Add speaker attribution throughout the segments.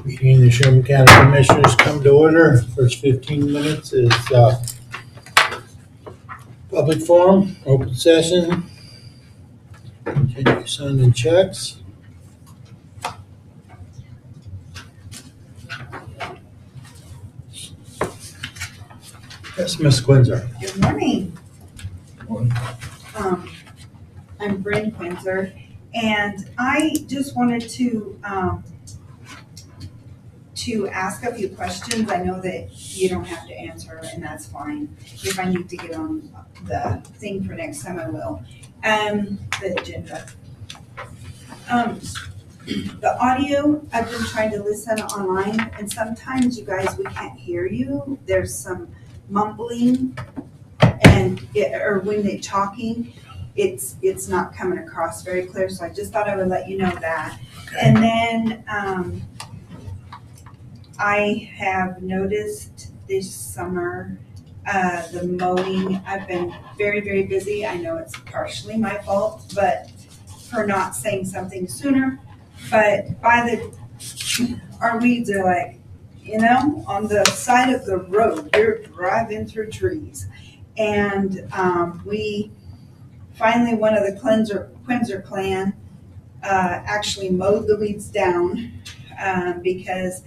Speaker 1: Meeting of the Sherman County Commissioners come to order. First 15 minutes is public forum, open session, continue signing checks. Yes, Ms. Quinzer.
Speaker 2: Good morning. I'm Bryn Quinzer, and I just wanted to ask a few questions. I know that you don't have to answer, and that's fine. If I need to get on the thing for next time, I will. The agenda. The audio, I've been trying to listen online, and sometimes you guys, we can't hear you. There's some mumbling, or when they're talking, it's not coming across very clear, so I just thought I would let you know that.
Speaker 1: Okay.
Speaker 2: And then I have noticed this summer the mowing. I've been very, very busy. I know it's partially my fault, but for not saying something sooner. But our weeds are like, on the side of the road, you're driving through trees. And we finally, one of the Quinzer clan actually mowed the weeds down because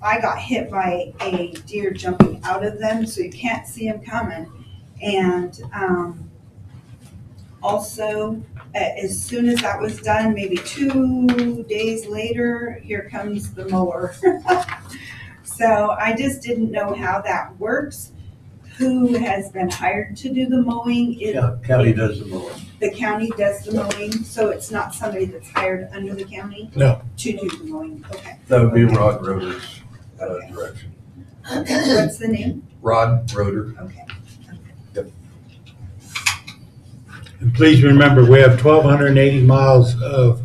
Speaker 2: I got hit by a deer jumping out of them, so you can't see them coming. And also, as soon as that was done, maybe 2 days later, here comes the mower. So I just didn't know how that works. Who has been hired to do the mowing?
Speaker 3: County does the mowing.
Speaker 2: The county does the mowing, so it's not somebody that's hired under the county?
Speaker 1: No.
Speaker 2: To do the mowing, okay.
Speaker 3: That would be Rod Roder's direction.
Speaker 2: What's the name?
Speaker 3: Rod Roder.
Speaker 2: Okay.
Speaker 1: And please remember, we have 1,280 miles of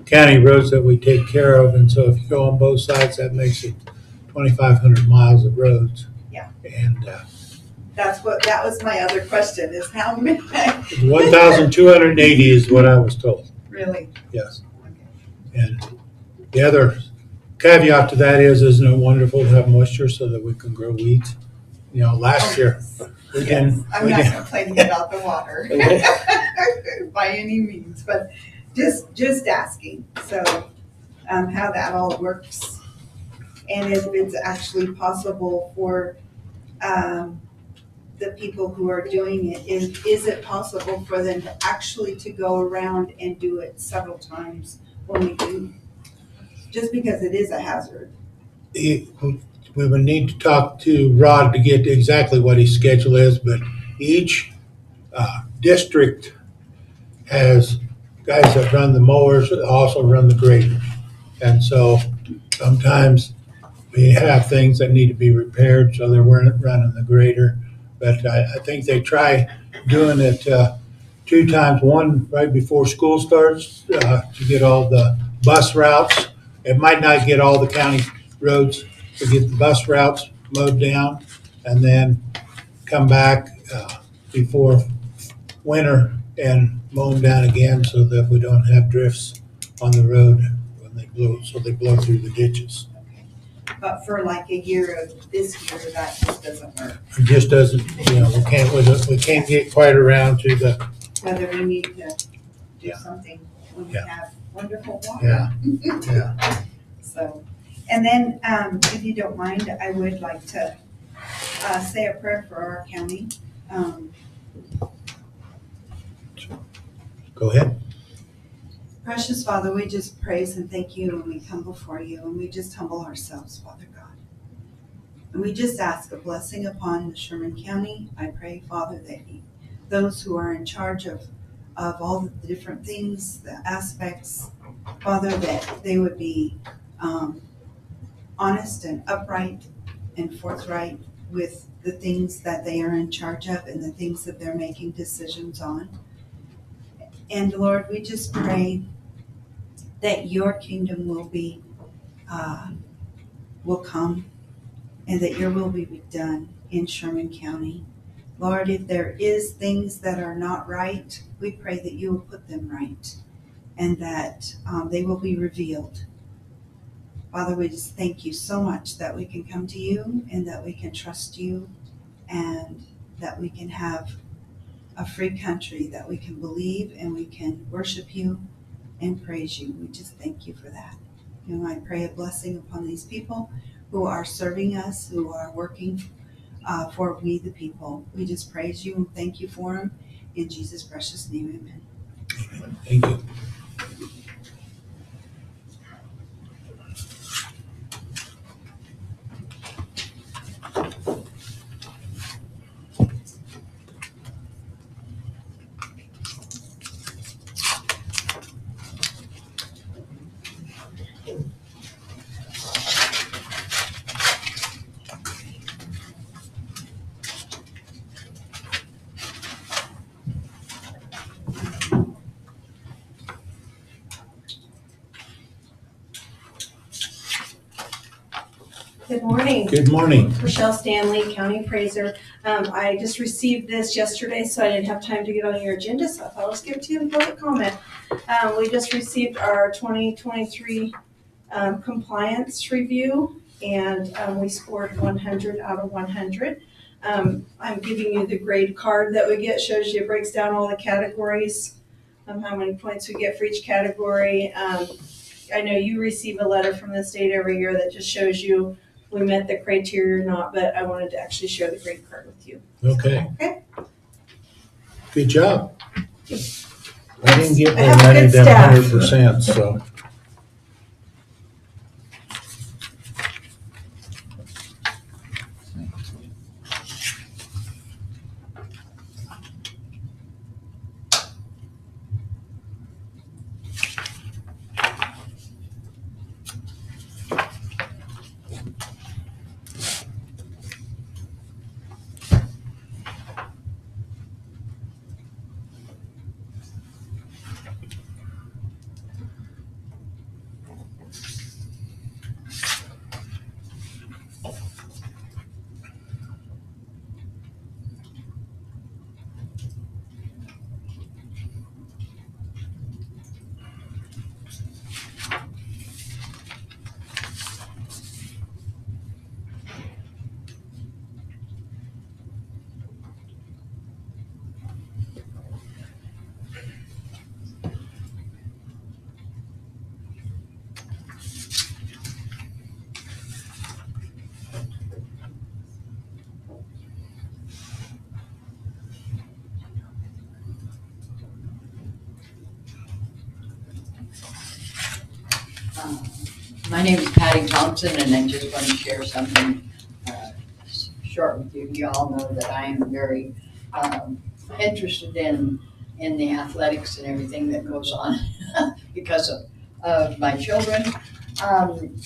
Speaker 1: county roads that we take care of, and so if you go on both sides, that makes it 2,500 miles of roads.
Speaker 2: Yeah.
Speaker 1: And
Speaker 2: That was my other question, is how many?
Speaker 1: 1,280 is what I was told.
Speaker 2: Really?
Speaker 1: Yes. And the other caveat to that is, isn't it wonderful to have moisture so that we can grow weeds? Last year we didn't.
Speaker 2: I'm not complaining about the water by any means, but just asking. So how that all works, and if it's actually possible for the people who are doing it, is it possible for them to actually to go around and do it several times when we do? Just because it is a hazard.
Speaker 1: We would need to talk to Rod to get exactly what his schedule is, but each district has guys that run the mowers that also run the graders. And so sometimes we have things that need to be repaired, so they're running the grader. But I think they try doing it 2 times, one right before school starts to get all the bus routes. It might not get all the county roads to get the bus routes mowed down, and then come back before winter and mow them down again so that we don't have drifts on the road when they blow, so they blow through the ditches.
Speaker 2: But for like a year of this year, that just doesn't work.
Speaker 1: It just doesn't, we can't get quite around to the,
Speaker 2: Whether we need to do
Speaker 1: Yeah.
Speaker 2: something when we
Speaker 1: Yeah.
Speaker 2: have wonderful water.
Speaker 1: yeah.
Speaker 2: So, and then if you don't mind, I would like to say a prayer for our county.
Speaker 1: Go ahead.
Speaker 2: Precious Father, we just praise and thank you, and we come before you, and we just humble ourselves, Father God. And we just ask a blessing upon the Sherman County. I pray, Father, that those who are in charge of all the different things, the aspects, Father, that they would be honest and upright and forthright with the things that they are in charge of and the things that they're making decisions on. And Lord, we just pray that your kingdom will come, and that your will be done in Sherman County. Lord, if there is things that are not right, we pray that you will put them right. and that they will be revealed. Father, we just thank you so much that we can come to you and that we can trust you and that we can have a free country, that we can believe and we can worship you and praise you. We just thank you for that. And I pray a blessing upon these people who are serving us, who are working for we the people. We just praise you and thank you for them. In Jesus' precious name, amen.
Speaker 1: Thank you.
Speaker 4: Good morning.
Speaker 1: Good morning.
Speaker 4: Michelle Stanley, County Appraiser. I just received this yesterday, so I didn't have time to get on your agenda, so I thought let's give it to you in public comment. We just received our 2023 compliance review, and we scored 100 out of 100. I'm giving you the grade card that we get, shows you, it breaks down all the categories, how many points we get for each category. I know you receive a letter from the state every year that just shows you we met the criteria or not, but I wanted to actually share the grade card with you.
Speaker 1: Okay.
Speaker 4: Okay.
Speaker 1: Good job. I didn't get
Speaker 4: I
Speaker 1: very
Speaker 4: have
Speaker 1: many
Speaker 4: good
Speaker 1: than
Speaker 4: staff.
Speaker 1: 100%, so.
Speaker 5: My name is Patty Thompson, and I just want to share something short with you. You all know that I am very interested in the athletics and everything that goes on because of my children.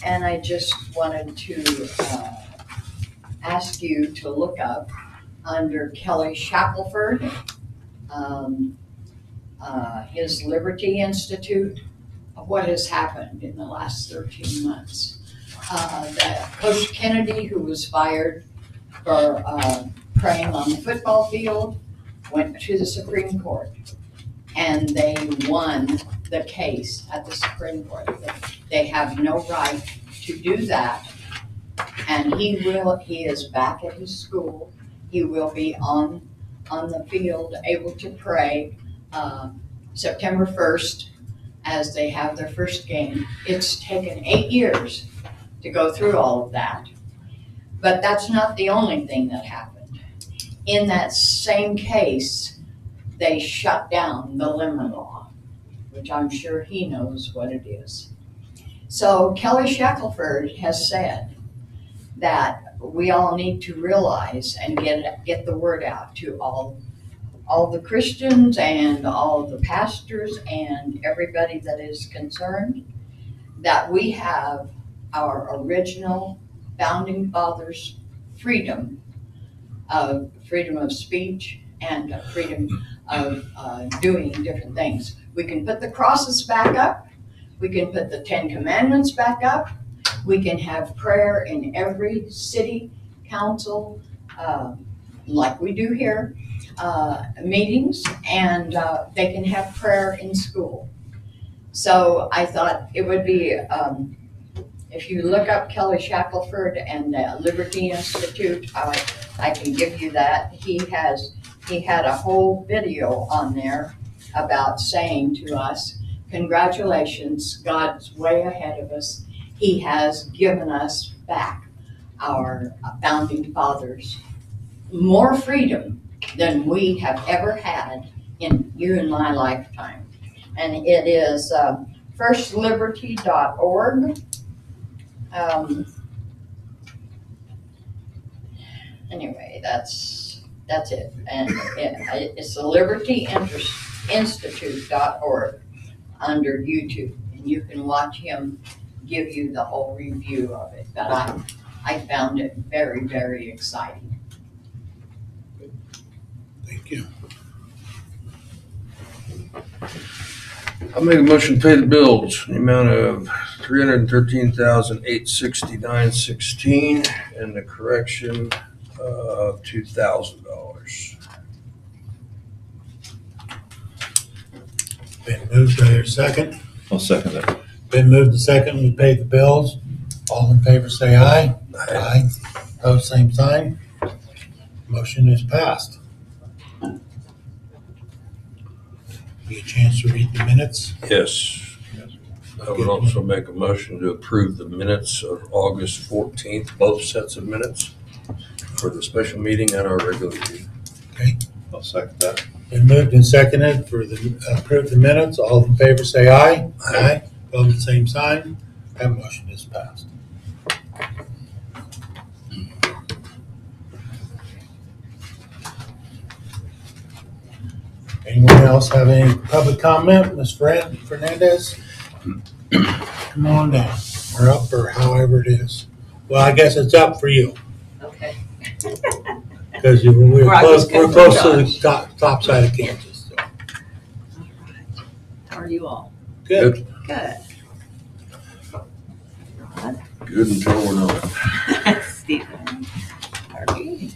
Speaker 5: And I just wanted to ask you to look up under Kelly Shackelford, his Liberty Institute, what has happened in the last 13 months. That Coach Kennedy, who was fired for praying on the football field, went to the Supreme Court, and they won the case at the Supreme Court. They have no right to do that, and he is back at his school. He will be on the field, able to pray September 1st, as they have their first game. It's taken 8 years to go through all of that. But that's not the only thing that happened. In that same case, they shut down the lemon law, which I'm sure he knows what it is. So Kelly Shackelford has said that we all need to realize and get the word out to all the Christians and all the pastors and everybody that is concerned, that we have our original founding fathers' freedom of speech and freedom of doing different things. We can put the crosses back up. We can put the 10 Commandments back up. We can have prayer in every city council, like we do here. Meetings, and they can have prayer in school. So I thought it would be, if you look up Kelly Shackelford and Liberty Institute, I can give you that. He had a whole video on there about saying to us, congratulations, God's way ahead of us. He has given us back, our founding fathers, more freedom than we have ever had in you and my lifetime. And it is firstliberty.org. Anyway, that's it. And it's the libertyinstitute.org under YouTube. And you can watch him give you the whole review of it. But I found it very, very exciting.
Speaker 1: Thank you.
Speaker 6: I'll make a motion to pay the bills in the amount of $313,869.16 and the correction of $2,000.
Speaker 1: Been moved, do I hear a second?
Speaker 7: I'll second that.
Speaker 1: Been moved to second, we pay the bills. All in favor say aye. Aye. Opposed, same sign. Motion is passed. Get a chance to read the minutes.
Speaker 6: Yes. I would also make a motion to approve the minutes of August 14th, both sets of minutes for the special meeting and our regular meeting.
Speaker 7: I'll second that.
Speaker 1: Been moved and seconded for the, approve the minutes. All in favor say aye. Aye. Opposed, same sign. That motion is passed. Anyone else have any public comment? Ms. Fernandez? Come on down, or up, or however it is. Well, I guess it's up for you,
Speaker 8: Okay.
Speaker 1: because we're
Speaker 8: Well, I
Speaker 1: close,
Speaker 8: was
Speaker 1: we're
Speaker 8: good
Speaker 1: close
Speaker 8: for
Speaker 1: to the top side of Kansas. So.
Speaker 8: How are you all?
Speaker 1: Good.
Speaker 8: Good.
Speaker 6: Good until we're not.
Speaker 8: Stephen. Harvey.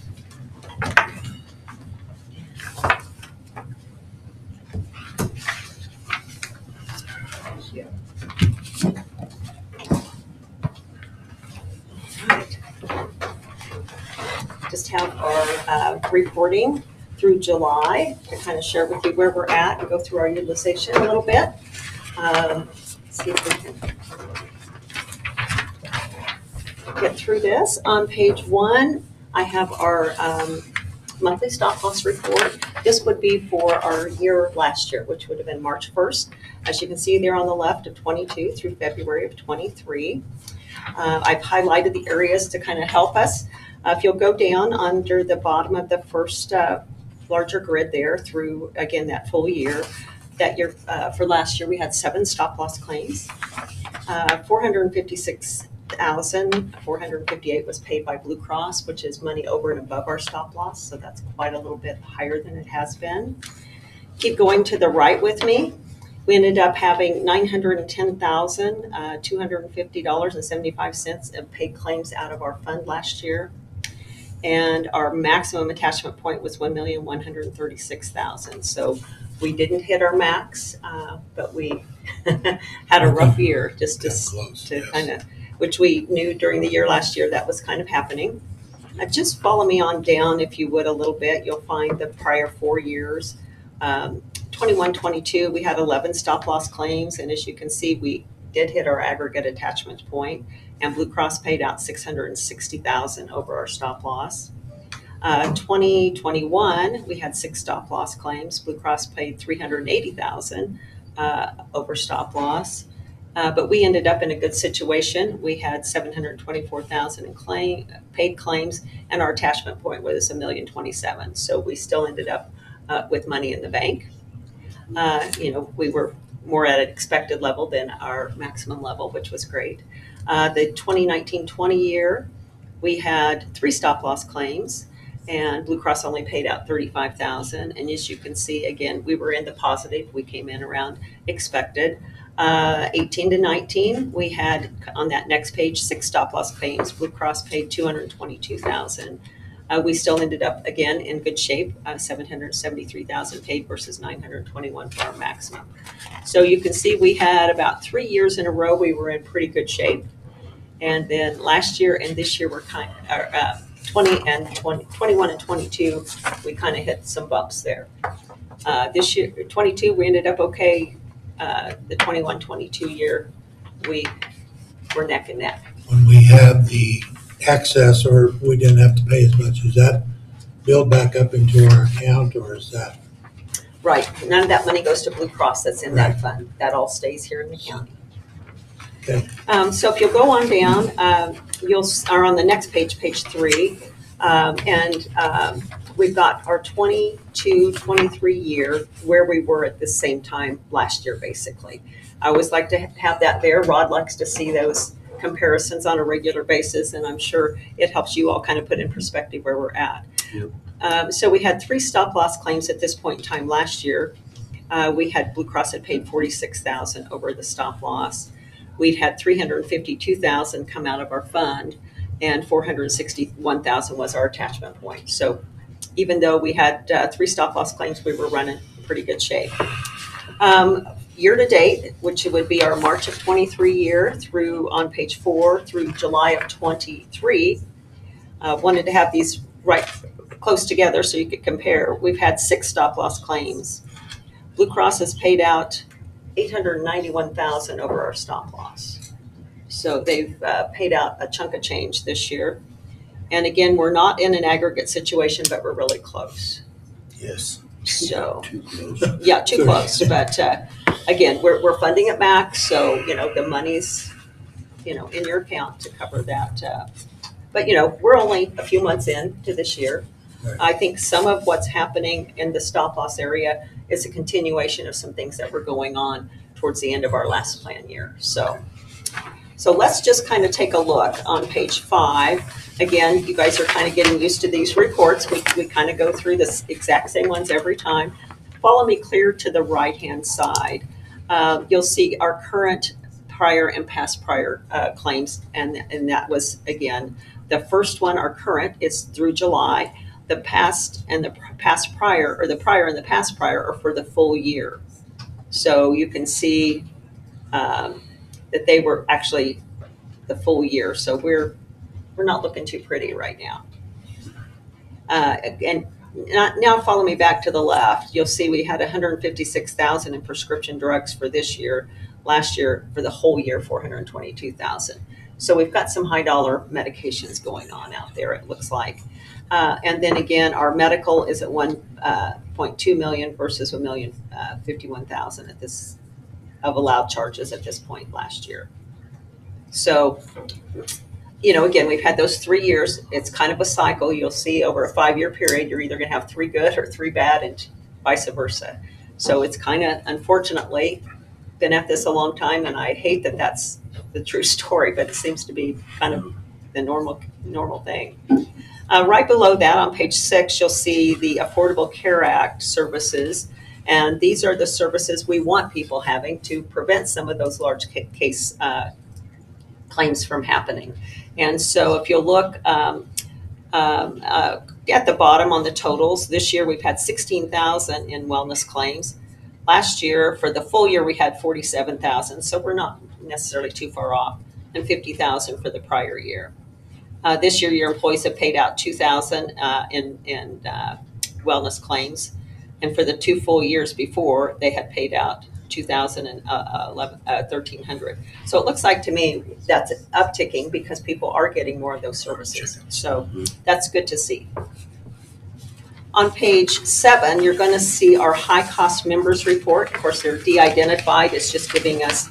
Speaker 8: Right. Just have our reporting through July to kind of share with you where we're at and go through our utilization a little bit. See if we can get through this. On page 1, I have our monthly stop loss report. This would be for our year last year, which would have been March 1st. As you can see there on the left of 22 through February of 23. I've highlighted the areas to kind of help us. If you'll go down under the bottom of the first larger grid there through, again, that full year, that year for last year, we had 7 stop loss claims. 456,458 was paid by Blue Cross, which is money over and above our stop loss. So that's quite a little bit higher than it has been. Keep going to the right with me. We ended up having $910,250.75 of paid claims out of our fund last year. And our maximum attachment point was $1,136,000. So we didn't hit our max, but we had a rough year just to kind of, which we knew during the year last year that was kind of happening. Just follow me on down, if you would, a little bit. You'll find the prior 4 years. 21, 22, we had 11 stop loss claims. And as you can see, we did hit our aggregate attachment point, and Blue Cross paid out $660,000 over our stop loss. 2021, we had 6 stop loss claims. Blue Cross paid $380,000 over stop loss. But we ended up in a good situation. We had $724,000 in paid claims, and our attachment point was $1,027,000. So we still ended up with money in the bank. We were more at an expected level than our maximum level, which was great. The 2019-20 year, we had 3 stop loss claims, and Blue Cross only paid out $35,000. And as you can see, again, we were in the positive. We came in around expected. 18 to 19, we had on that next page 6 stop loss claims. Blue Cross paid $222,000. We still ended up, again, in good shape, 773,000 paid versus 921 for our maximum. So you can see we had about 3 years in a row, we were in pretty good shape. And then last year and this year, we're 21 and 22, we kind of hit some bumps there. This year, 22, we ended up okay. The 21-22 year, we were neck and neck.
Speaker 1: When we have the excess or we didn't have to pay as much, is that billed back up into our account or is that?
Speaker 8: Right, none of that money goes to Blue Cross that's in that fund. That all stays here in the county.
Speaker 1: Okay.
Speaker 8: So if you'll go on down, are on the next page, page 3, we've got our 22-23 year where we were at the same time last year, basically. I always like to have that there. Rod likes to see those comparisons on a regular basis, and I'm sure it helps you all kind of put in perspective where we're at. Yep. So we had 3 stop-loss claims at this point in time last year. We had Blue Cross had paid $46,000 over the stop-loss. We'd had $352,000 come out of our fund, and $461,000 was our attachment point. So even though we had 3 stop-loss claims, we were running in pretty good shape. Year to date, which would be our March of 23 year through on page 4 through July of 23, wanted to have these right close together so you could compare. We've had 6 stop-loss claims. Blue Cross has paid out $891,000 over our stop-loss. So they've paid out a chunk of change this year. And again, we're not in an aggregate situation, but we're really close.
Speaker 1: Yes.
Speaker 8: So,
Speaker 3: Too close.
Speaker 8: yeah, too close. But again, we're funding at max, so the money's in your account to cover that. But we're only a few months into this year.
Speaker 1: Right.
Speaker 8: I think some of what's happening in the stop loss area is a continuation of some things that were going on towards the end of our last plan year. So let's just kind of take a look on page 5. Again, you guys are kind of getting used to these reports. We kind of go through the exact same ones every time. Follow me clear to the right-hand side. You'll see our current, prior, and past prior claims, and that was, again, the first one, our current, is through July. The past and the past prior, or the prior and the past prior, are for the full year. So you can see that they were actually the full year. So we're not looking too pretty right now. And now follow me back to the left. You'll see we had $156,000 in prescription drugs for this year. Last year, for the whole year, $422,000. So we've got some high dollar medications going on out there, it looks like. And then again, our medical is at 1.2 million versus $1,051,000 at this of allowed charges at this point last year. So, again, we've had those 3 years. It's kind of a cycle. You'll see over a 5-year period, you're either going to have 3 good or 3 bad, and vice versa. So it's kind of, unfortunately, been at this a long time, and I hate that that's the true story, but it seems to be kind of the normal thing. Right below that on page 6, you'll see the Affordable Care Act services. And these are the services we want people having to prevent some of those large case claims from happening. And so if you'll look at the bottom on the totals, this year we've had 16,000 in wellness claims. Last year, for the full year, we had 47,000, so we're not necessarily too far off, and 50,000 for the prior year. This year, your employees have paid out 2,000 in wellness claims, and for the 2 full years before, they had paid out 2,000 and 1,300. So it looks like to me that's upticking because people are getting more of those services. So that's good to see. On page 7, you're going to see our high-cost members report. Of course, they're de-identified. It's just giving us,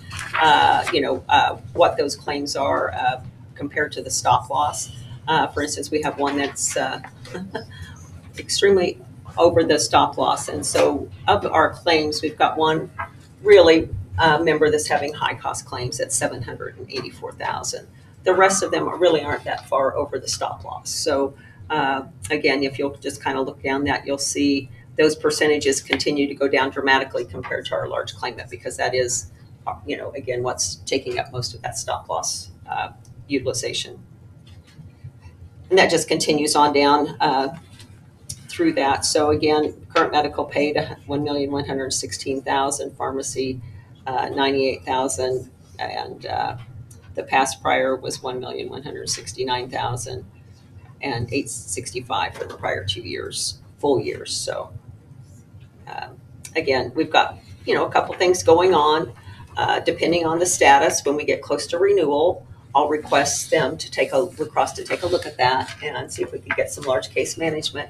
Speaker 8: what those claims are compared to the stop loss. For instance, we have one that's extremely over the stop loss. And so of our claims, we've got one really member that's having high-cost claims at $784,000. The rest of them really aren't that far over the stop loss. So again, if you'll just kind of look down that, you'll see those percentages continue to go down dramatically compared to our large claimant, because that is, again, what's taking up most of that stop loss utilization. And that just continues on down through that. So again, current medical paid $1,116,000, pharmacy 98,000, and the past prior was $1,169,000 and $865 for the prior 2 years, full years. So again, we've got a couple things going on. Depending on the status, when we get close to renewal, I'll request them to Blue Cross to take a look at that and see if we can get some large case management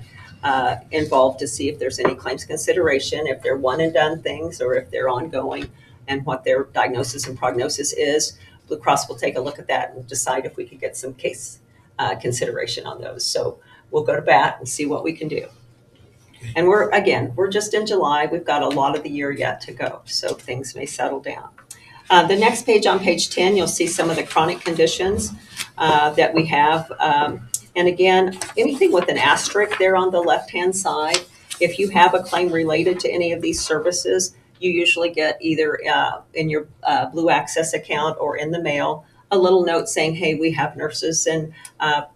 Speaker 8: involved to see if there's any claims consideration, if they're one and done things or if they're ongoing, and what their diagnosis and prognosis is. Blue Cross will take a look at that and decide if we could get some case consideration on those. So we'll go to bat and see what we can do. And we're just in July. We've got a lot of the year yet to go, so things may settle down. The next page, on page 10, you'll see some of the chronic conditions that we have. And again, anything with an asterisk there on the left-hand side, if you have a claim related to any of these services, you usually get either in your Blue Access account or in the mail a little note saying, hey, we have nurses and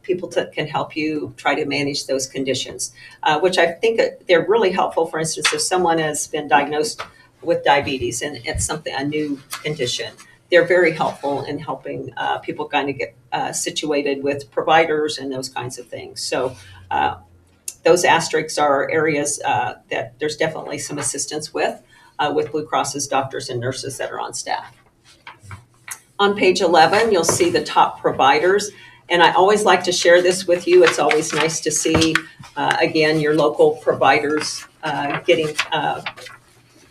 Speaker 8: people can help you try to manage those conditions, which I think they're really helpful. For instance, if someone has been diagnosed with diabetes and it's a new condition, they're very helpful in helping people kind of get situated with providers and those kinds of things. So those asterisks are areas that there's definitely some assistance with Blue Cross's doctors and nurses that are on staff. On page 11, you'll see the top providers. And I always like to share this with you. It's always nice to see, again, your local providers getting,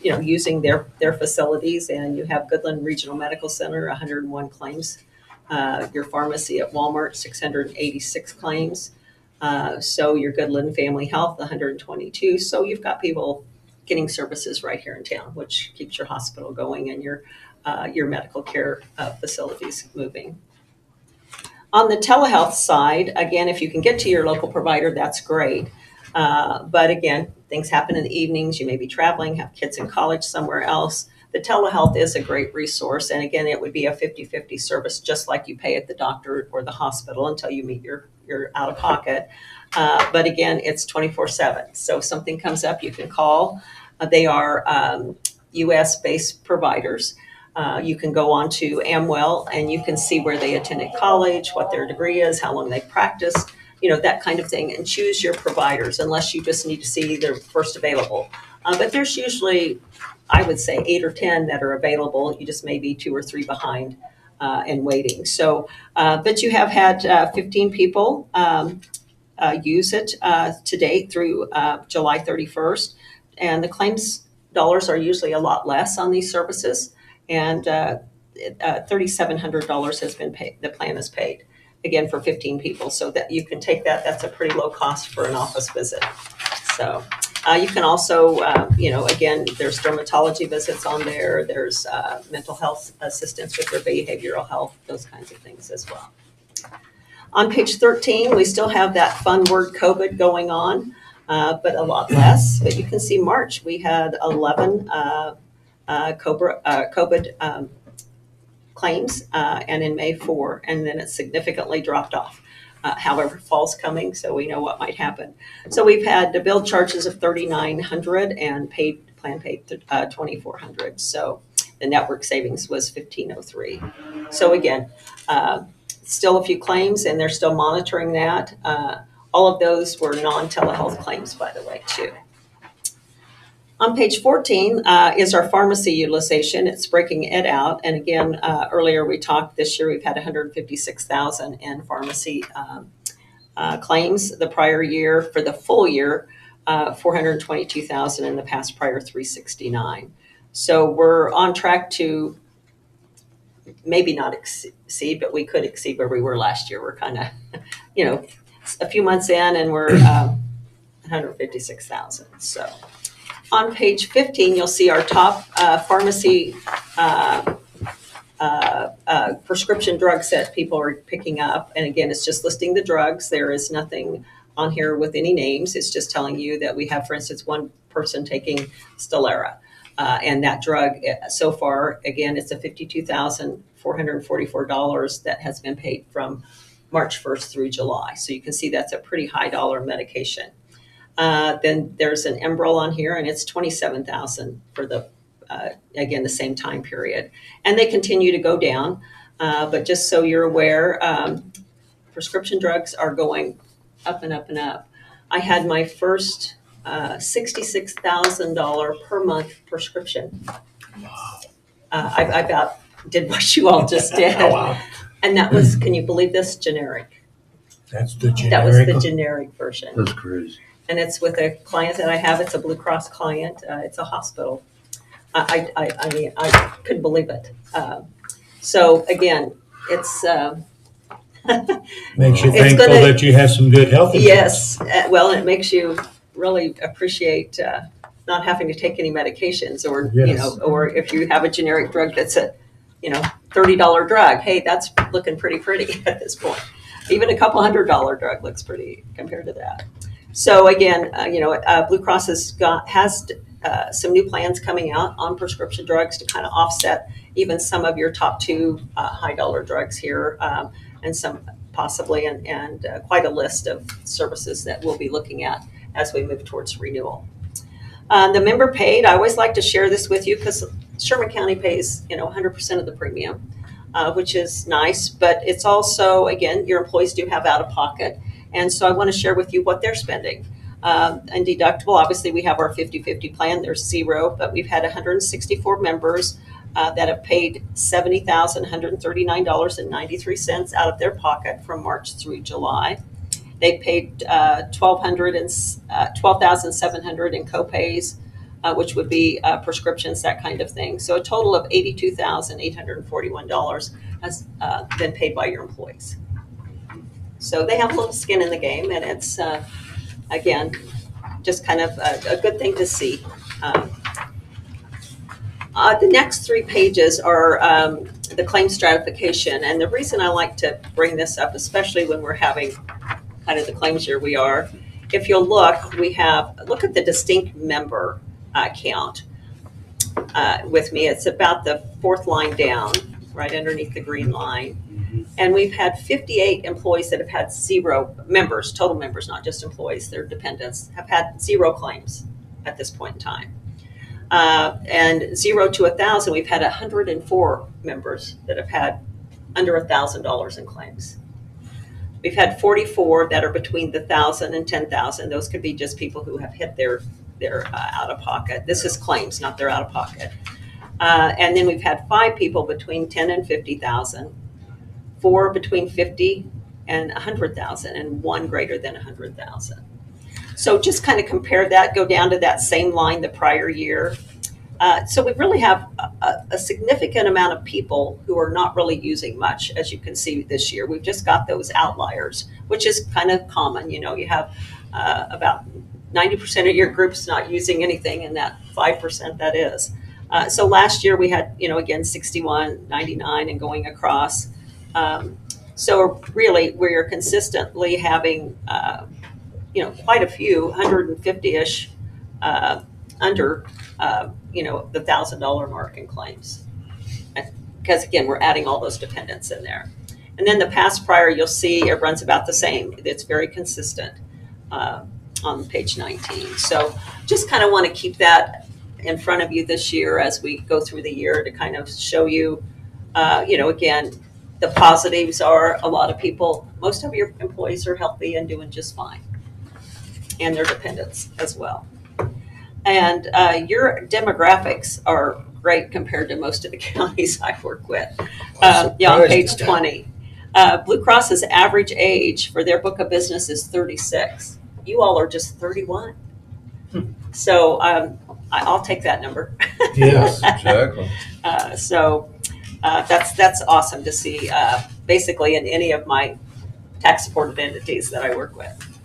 Speaker 8: using their facilities. And you have Goodland Regional Medical Center, 101 claims. Your pharmacy at Walmart, 686 claims. So your Goodland Family Health, 122. So you've got people getting services right here in town, which keeps your hospital going and your medical care facilities moving. On the telehealth side, again, if you can get to your local provider, that's great. But again, things happen in the evenings. You may be traveling, have kids in college somewhere else. The telehealth is a great resource. And again, it would be a 50-50 service, just like you pay at the doctor or the hospital until you meet your out of pocket. But again, it's 24/7. So if something comes up, you can call. They are US-based providers. You can go on to Amwell and you can see where they attended college, what their degree is, how long they practiced, that kind of thing, and choose your providers unless you just need to see their first available. But there's usually, I would say, 8 or 10 that are available. You just may be 2 or 3 behind and waiting. So, but you have had 15 people use it to date through July 31st. And the claims dollars are usually a lot less on these services. And $3,700 has been paid. The plan is paid, again, for 15 people. So that you can take that. That's a pretty low cost for an office visit. So you can also, again, there's dermatology visits on there. There's mental health assistance with their behavioral health, those kinds of things as well. On page 13, we still have that fun word COVID going on, but a lot less. But you can see March, we had 11 COVID claims, and in May 4, and then it significantly dropped off. However, fall's coming, so we know what might happen. So we've had the bill charges of $3,900 and plan paid $2,400. So the network savings was $1,503. So again, still a few claims, and they're still monitoring that. All of those were non-telehealth claims, by the way, too. On page 14 is our pharmacy utilization. It's breaking it out. And again, earlier we talked this year, we've had 156,000 in pharmacy claims. The prior year, for the full year, 422,000, in the past prior 369. So we're on track to maybe not exceed, but we could exceed where we were last year. We're kind of, a few months in and we're 156,000. So. On page 15, you'll see our top pharmacy prescription drugs that people are picking up. And again, it's just listing the drugs. There is nothing on here with any names. It's just telling you that we have, for instance, one person taking Stelara. And that drug, so far, again, it's a $52,444 that has been paid from March 1st through July. So you can see that's a pretty high dollar medication. Then there's an Enbrel on here, and it's $27,000 for the, again, the same time period. And they continue to go down. But just so you're aware, prescription drugs are going up and up and up. I had my first $66,000 per month prescription. I about did what you all just did.
Speaker 1: Wow.
Speaker 8: And that was, can you believe this, generic?
Speaker 1: That's the
Speaker 8: That was the
Speaker 1: generic.
Speaker 8: generic version.
Speaker 3: That's crazy.
Speaker 8: And it's with a client that I have. It's a Blue Cross client. It's a hospital. I mean, I couldn't believe it. So again, it's
Speaker 1: Makes you
Speaker 8: It's
Speaker 1: thankful
Speaker 8: gonna-
Speaker 1: that you have some good health insurance.
Speaker 8: yes. Well, it makes you really appreciate not having to take any medications, or
Speaker 1: Yes.
Speaker 8: or if you have a generic drug that's a $30 drug. Hey, that's looking pretty at this point. Even a couple $100 drug looks pretty compared to that. So again, Blue Cross has some new plans coming out on prescription drugs to kind of offset even some of your top two high dollar drugs here, and some possibly, and quite a list of services that we'll be looking at as we move towards renewal. The member paid, I always like to share this with you because Sherman County pays 100% of the premium, which is nice, but it's also, again, your employees do have out of pocket. And so I want to share with you what they're spending. And deductible, obviously we have our 50-50 plan, there's zero, but we've had 164 members that have paid $70,139.93 out of their pocket from March through July. They paid $12,700 in copays, which would be prescriptions, that kind of thing. So a total of $82,841 has been paid by your employees. So they have a little skin in the game, and it's, again, just kind of a good thing to see. The next 3 pages are the claim stratification. And the reason I like to bring this up, especially when we're having kind of the claims year we are, if you'll look at the distinct member count with me. It's about the 4th line down, right underneath the green line. And we've had 58 employees that have had 0 members, total members, not just employees, their dependents, have had 0 claims at this point in time. And 0 to 1,000, we've had 104 members that have had under $1,000 in claims. We've had 44 that are between the 1,000 and 10,000. Those could be just people who have hit their out of pocket. This is claims, not their out of pocket. And then we've had 5 people between 10 and 50,000. 4 between 50 and 100,000, and 1 greater than 100,000. So just kind of compare that, go down to that same line the prior year. So we really have a significant amount of people who are not really using much, as you can see this year. We've just got those outliers, which is kind of common. You have about 90% of your group's not using anything, and that 5% that is. So last year we had, again, 61, 99, and going across. So really, we're consistently having, quite a few, 150-ish under, the $1,000 mark in claims. Because again, we're adding all those dependents in there. And then the past prior, you'll see it runs about the same. It's very consistent on page 19. So just kind of want to keep that in front of you this year as we go through the year to kind of show you, again, the positives are a lot of people, most of your employees are healthy and doing just fine, and their dependents as well. And your demographics are great compared to most of the counties I work with. On page 20, Blue Cross's average age for their book of business is 36. You all are just 31. So I'll take that number.
Speaker 1: Yes.
Speaker 6: Exactly.
Speaker 8: That's awesome to see, basically in any of my tax supported entities that I work with.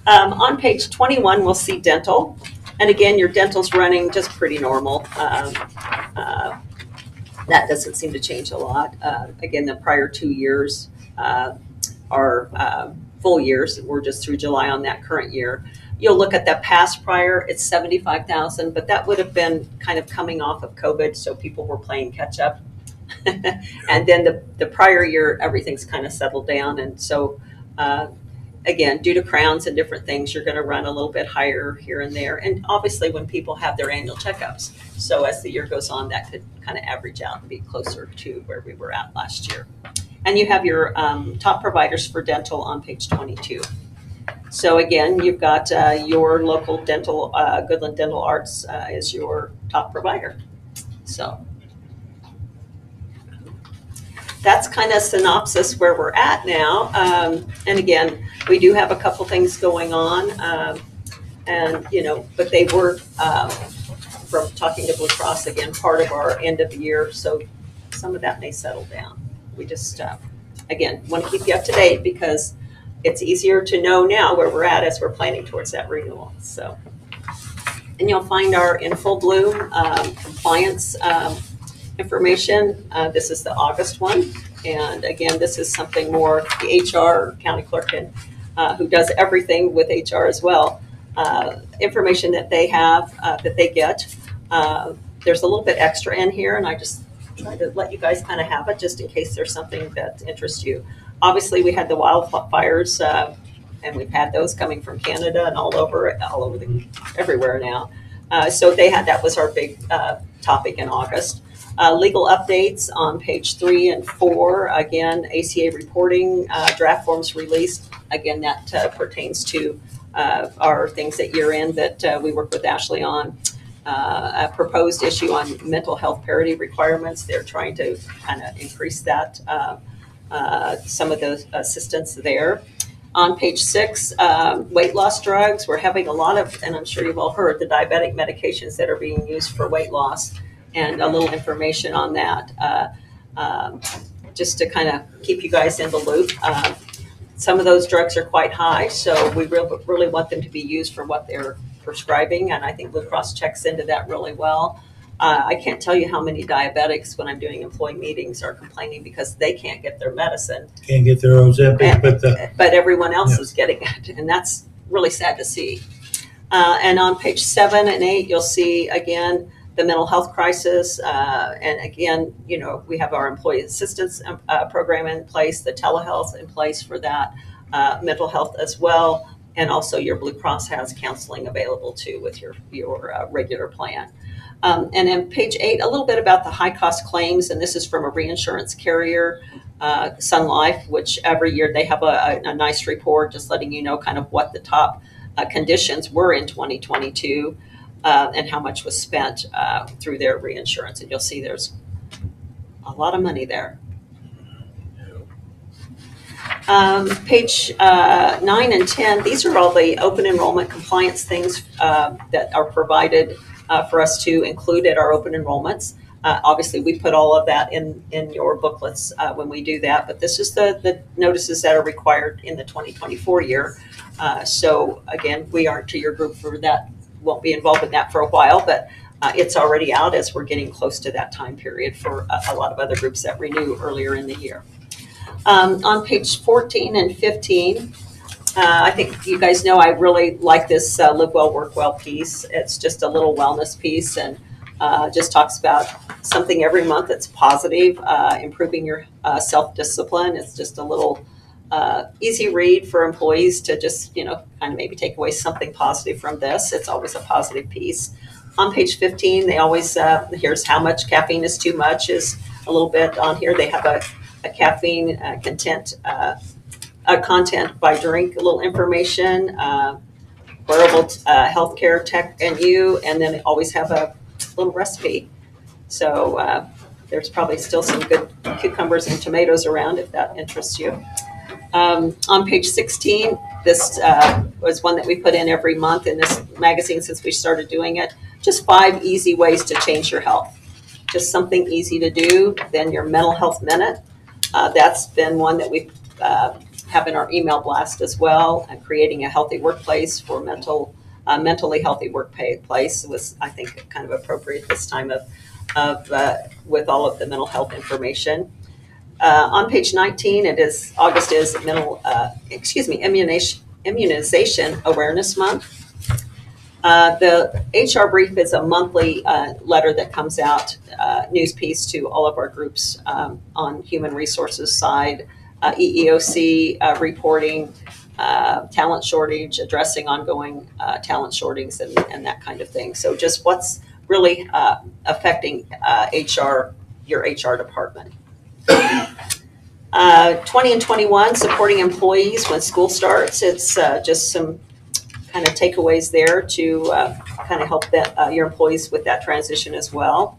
Speaker 8: On page 21, we'll see dental. And again, your dental's running just pretty normal. That doesn't seem to change a lot. Again, the prior 2 years are full years. We're just through July on that current year. You'll look at that past prior, it's 75,000, but that would have been kind of coming off of COVID, so people were playing catch up. And then the prior year, everything's kind of settled down. And so, again, due to crowns and different things, you're going to run a little bit higher here and there. And obviously, when people have their annual checkups, so as the year goes on, that could kind of average out and be closer to where we were at last year. And you have your top providers for dental on page 22. So again, you've got your local dental, Goodland Dental Arts is your top provider. So that's kind of synopsis where we're at now. And again, we do have a couple things going on, and but they were from talking to Blue Cross again, part of our end of the year. So some of that may settle down. We just again want to keep you up to date because it's easier to know now where we're at as we're planning towards that renewal. So, and you'll find our in full bloom compliance information. This is the August one. And again, this is something more the HR county clerk and who does everything with HR as well. Information that they have, that they get. There's a little bit extra in here, and I just try to let you guys kind of have it just in case there's something that interests you. Obviously, we had the wildfires, and we've had those coming from Canada and all over everywhere now. So that was our big topic in August. Legal updates on page 3 and 4. Again, ACA reporting, draft forms released. Again, that pertains to our things at year end that we work with Ashley on. A proposed issue on mental health parity requirements. They're trying to kind of increase that. Some of the assistance there. On page 6, weight loss drugs. We're having a lot of, and I'm sure you've all heard, the diabetic medications that are being used for weight loss, and a little information on that, just to kind of keep you guys in the loop. Some of those drugs are quite high, so we really want them to be used for what they're prescribing, and I think Blue Cross checks into that really well. I can't tell you how many diabetics, when I'm doing employee meetings, are complaining because they can't get their medicine.
Speaker 1: Can't get their Ozempic,
Speaker 8: but everyone else is getting it, and that's really sad to see. And on page 7 and 8, you'll see, again, the mental health crisis. And again, we have our employee assistance program in place, the telehealth in place for that, mental health as well. And also your Blue Cross has counseling available too with your regular plan. And then page 8, a little bit about the high cost claims, and this is from a reinsurance carrier, Sun Life, which every year they have a nice report just letting you know kind of what the top conditions were in 2022 and how much was spent through their reinsurance. And you'll see there's a lot of money there. Page 9 and 10, these are all the open enrollment compliance things that are provided for us to include at our open enrollments. Obviously, we put all of that in your booklets when we do that, but this is the notices that are required in the 2024 year. So again, we aren't to your group for that, won't be involved in that for a while, but it's already out as we're getting close to that time period for a lot of other groups that renew earlier in the year. On page 14 and 15, I think you guys know I really like this Live Well, Work Well piece. It's just a little wellness piece, and just talks about something every month that's positive, improving your self-discipline. It's just a little easy read for employees to just, kind of maybe take away something positive from this. It's always a positive piece. On page 15, they always, here's how much caffeine is too much is a little bit on here. They have a caffeine content by drink, a little information, wearable healthcare tech and you, and then they always have a little recipe. So there's probably still some good cucumbers and tomatoes around if that interests you. On page 16, this was one that we put in every month in this magazine since we started doing it. Just 5 easy ways to change your health. Just something easy to do. Then your mental health minute. That's been one that we have in our email blast as well. And creating a healthy workplace for mentally healthy workplace was, I think, kind of appropriate this time of with all of the mental health information. On page 19, August is immunization awareness month. The HR brief is a monthly letter that comes out, news piece to all of our groups on human resources side, EEOC reporting, talent shortage, addressing ongoing talent shortages and that kind of thing. So just what's really affecting HR, your HR department. 20 and 21, supporting employees when school starts. It's just some kind of takeaways there to kind of help your employees with that transition as well.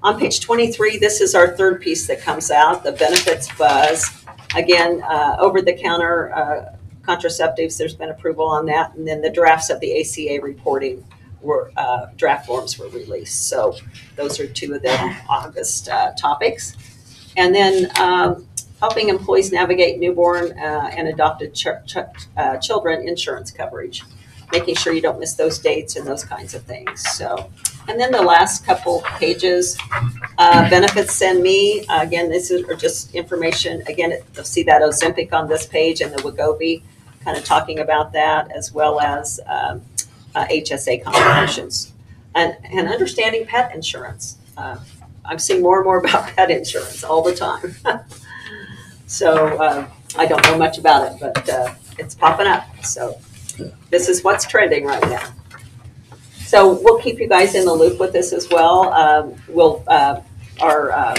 Speaker 8: On page 23, this is our third piece that comes out, the benefits buzz. Again, over-the-counter contraceptives, there's been approval on that, and then the drafts of the ACA reporting were draft forms were released. So those are two of the August topics. And then helping employees navigate newborn and adopted children insurance coverage, making sure you don't miss those dates and those kinds of things. So, and then the last couple pages, benefits send me. Again, this is just information. Again, you'll see that Ozempic on this page and the Wegovy, kind of talking about that, as well as HSA contributions and understanding pet insurance. I'm seeing more and more about pet insurance all the time. So I don't know much about it, but it's popping up. So this is what's trending right now. So we'll keep you guys in the loop with this as well. Our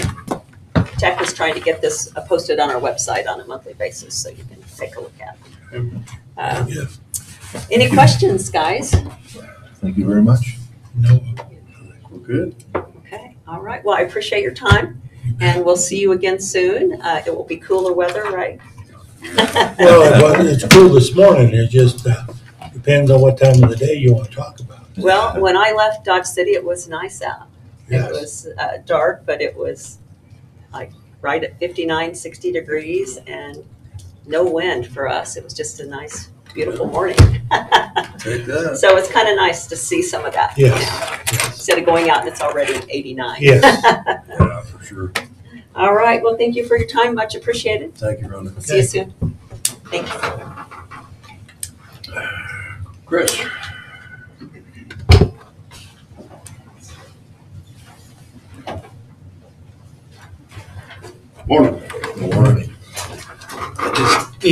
Speaker 8: tech is trying to get this posted on our website on a monthly basis, so you can take a look at it. Any questions, guys?
Speaker 7: Thank you very much.
Speaker 1: No.
Speaker 3: We're good.
Speaker 8: Okay, all right. Well, I appreciate your time, and we'll see you again soon. It will be cooler weather, right?
Speaker 1: Well, it's cool this morning. It just depends on what time of the day you want to talk about.
Speaker 8: Well, when I left Dodge City, it was nice out.
Speaker 1: Yes.
Speaker 8: It was dark, but it was like right at 59, 60 degrees and no wind for us. It was just a nice, beautiful morning.
Speaker 3: Take that.
Speaker 8: So it's kind of nice to see some of that.
Speaker 1: Yes.
Speaker 8: Now, instead of going out and it's already 89.
Speaker 1: Yes.
Speaker 3: Yeah, for sure.
Speaker 8: All right. Well, thank you for your time. Much appreciated.
Speaker 3: Thank you, Rhonda.
Speaker 8: See you soon. Thank you.
Speaker 3: Chris.
Speaker 9: Morning.
Speaker 3: Morning.
Speaker 9: I just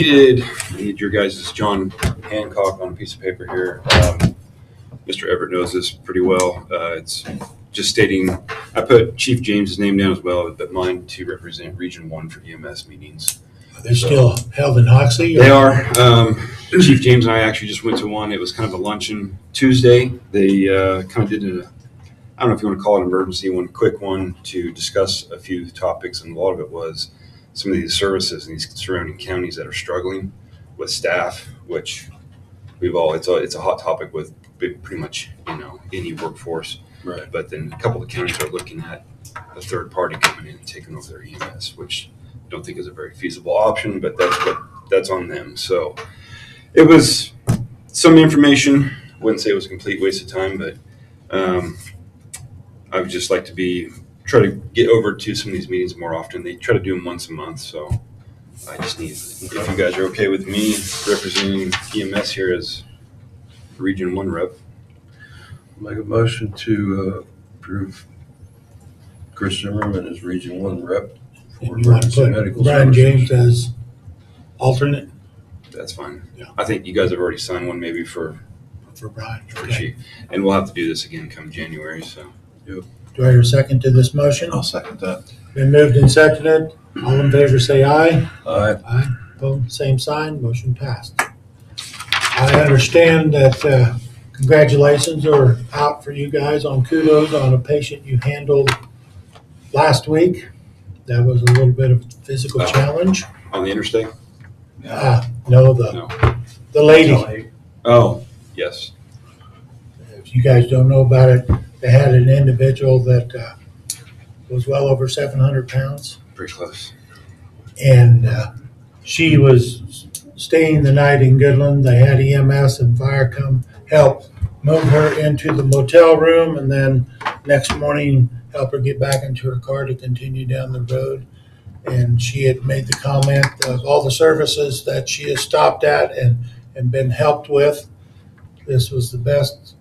Speaker 9: need your guys' John Hancock on a piece of paper here. Mr. Everett knows this pretty well. It's just stating, I put Chief James's name down as well, but mine to represent Region 1 for EMS meetings.
Speaker 1: They're still held in Hoxie?
Speaker 9: They are. Chief James and I actually just went to one. It was kind of a luncheon Tuesday. They kind of did I don't know if you want to call it an emergency one, quick one to discuss a few topics, and a lot of it was some of these services in these surrounding counties that are struggling with staff, which it's a hot topic with pretty much any workforce.
Speaker 3: Right.
Speaker 9: But then a couple of counties are looking at a third party coming in and taking over their EMS, which I don't think is a very feasible option, but that's on them. So it was some information. Wouldn't say it was a complete waste of time, but I would just like to try to get over to some of these meetings more often. They try to do them once a month, so I just need, if you guys are okay with me representing EMS here as Region 1 rep.
Speaker 6: Make a motion to approve Chris Sherman as Region 1 rep for
Speaker 1: You want to
Speaker 6: emergency medical
Speaker 1: put Brian
Speaker 6: services.
Speaker 1: James as alternate
Speaker 9: That's fine.
Speaker 1: Yeah.
Speaker 9: I think you guys have already signed one maybe for
Speaker 1: for Brian? Okay.
Speaker 9: Chief. And we'll have to do this again come January, so.
Speaker 1: Do I hear a second to this motion?
Speaker 7: I'll second that.
Speaker 1: Been moved and seconded. All in favor say aye.
Speaker 6: Aye.
Speaker 1: Aye. Opposed, same sign. Motion passed. I understand that congratulations are out for you guys on kudos on a patient you handled last week. That was a little bit of a physical challenge.
Speaker 9: On the interstate?
Speaker 1: No,
Speaker 9: No.
Speaker 1: the lady.
Speaker 9: Oh, yes.
Speaker 1: If you guys don't know about it, they had an individual that was well over 700 pounds.
Speaker 9: Pretty close.
Speaker 1: And she was staying the night in Goodland. They had EMS and fire come help move her into the motel room, and then next morning help her get back into her car to continue down the road. And she had made the comment of all the services that she has stopped at and been helped with. This was the best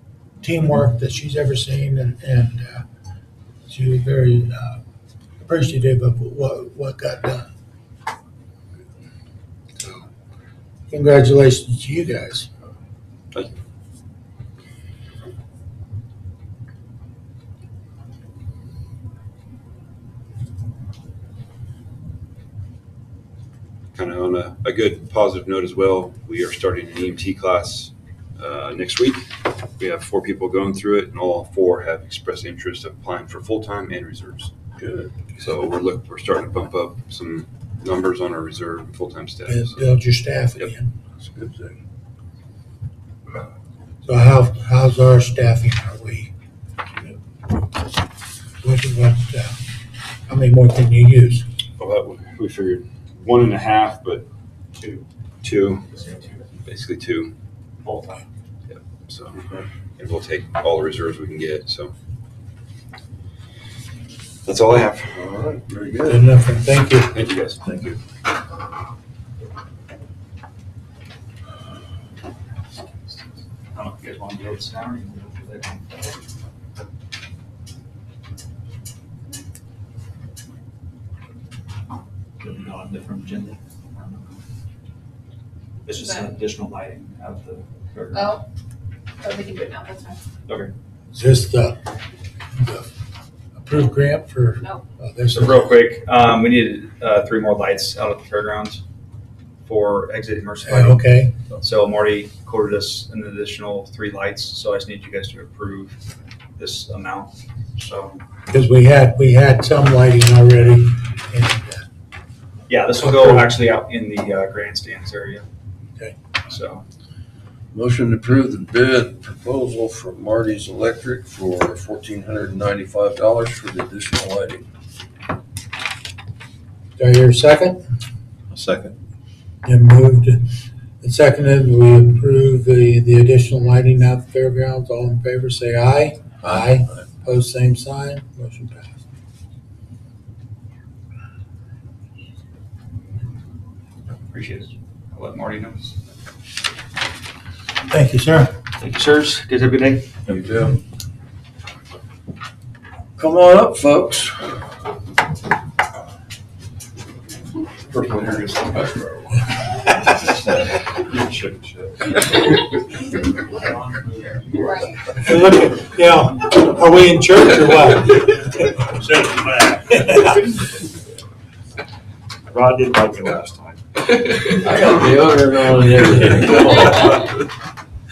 Speaker 1: teamwork that she's ever seen, and she was very appreciative of what got done. So, congratulations to you guys.
Speaker 9: Thank you. Kind of on a good positive note as well, we are starting an EMT class next week. We have 4 people going through it, and all 4 have expressed interest of applying for full-time and reserves.
Speaker 6: Good.
Speaker 9: So we're starting to bump up some numbers on our reserve and full-time staff.
Speaker 1: Build your staff
Speaker 9: Yep.
Speaker 1: again.
Speaker 6: That's a good thing.
Speaker 1: So how's our staffing? Are we? How many more can you use?
Speaker 9: Well, we figured 1.5, but two, basically 2.
Speaker 10: Full time.
Speaker 9: So, and we'll take all the reserves we can get. So that's all I have.
Speaker 6: All right, very
Speaker 1: Good
Speaker 6: good.
Speaker 1: enough, and thank you.
Speaker 9: Thank you, guys.
Speaker 6: Thank you.
Speaker 10: I don't know if you guys want to go with salary. Could be on a different agenda. I don't know. It's just an additional lighting out of the fairground.
Speaker 5: Oh, we can do it now, that's fine.
Speaker 1: Is this the approved grant for?
Speaker 5: No.
Speaker 1: This
Speaker 10: So
Speaker 1: is
Speaker 10: real quick, we needed 3 more lights out at the fairgrounds for exit immersive lighting.
Speaker 1: okay.
Speaker 10: So Marty quoted us an additional 3 lights, so I just need you guys to approve this amount. So,
Speaker 1: Because we had some lighting already, and
Speaker 10: yeah, this will go actually out in the grandstands area.
Speaker 1: Okay.
Speaker 10: So,
Speaker 6: Motion to approve the bid proposal from Marty's Electric for $1,495 for the additional lighting.
Speaker 1: do I hear a second?
Speaker 7: A second.
Speaker 1: Then moved and seconded, we approve the additional lighting out at the fairgrounds. All in favor, say aye. Aye. Opposed, same sign. Motion passed.
Speaker 10: appreciate it. I'll let Marty know.
Speaker 1: Thank you, sir.
Speaker 10: Thank you, sirs. Guys have a good day.
Speaker 6: You too. Come on up, folks.
Speaker 3: First one here gets the back row.
Speaker 10: You should.
Speaker 5: Right.
Speaker 1: Hey, look at, are we in church or what?
Speaker 10: Rod didn't like me last time.
Speaker 3: I got the owner on and everything. Come on.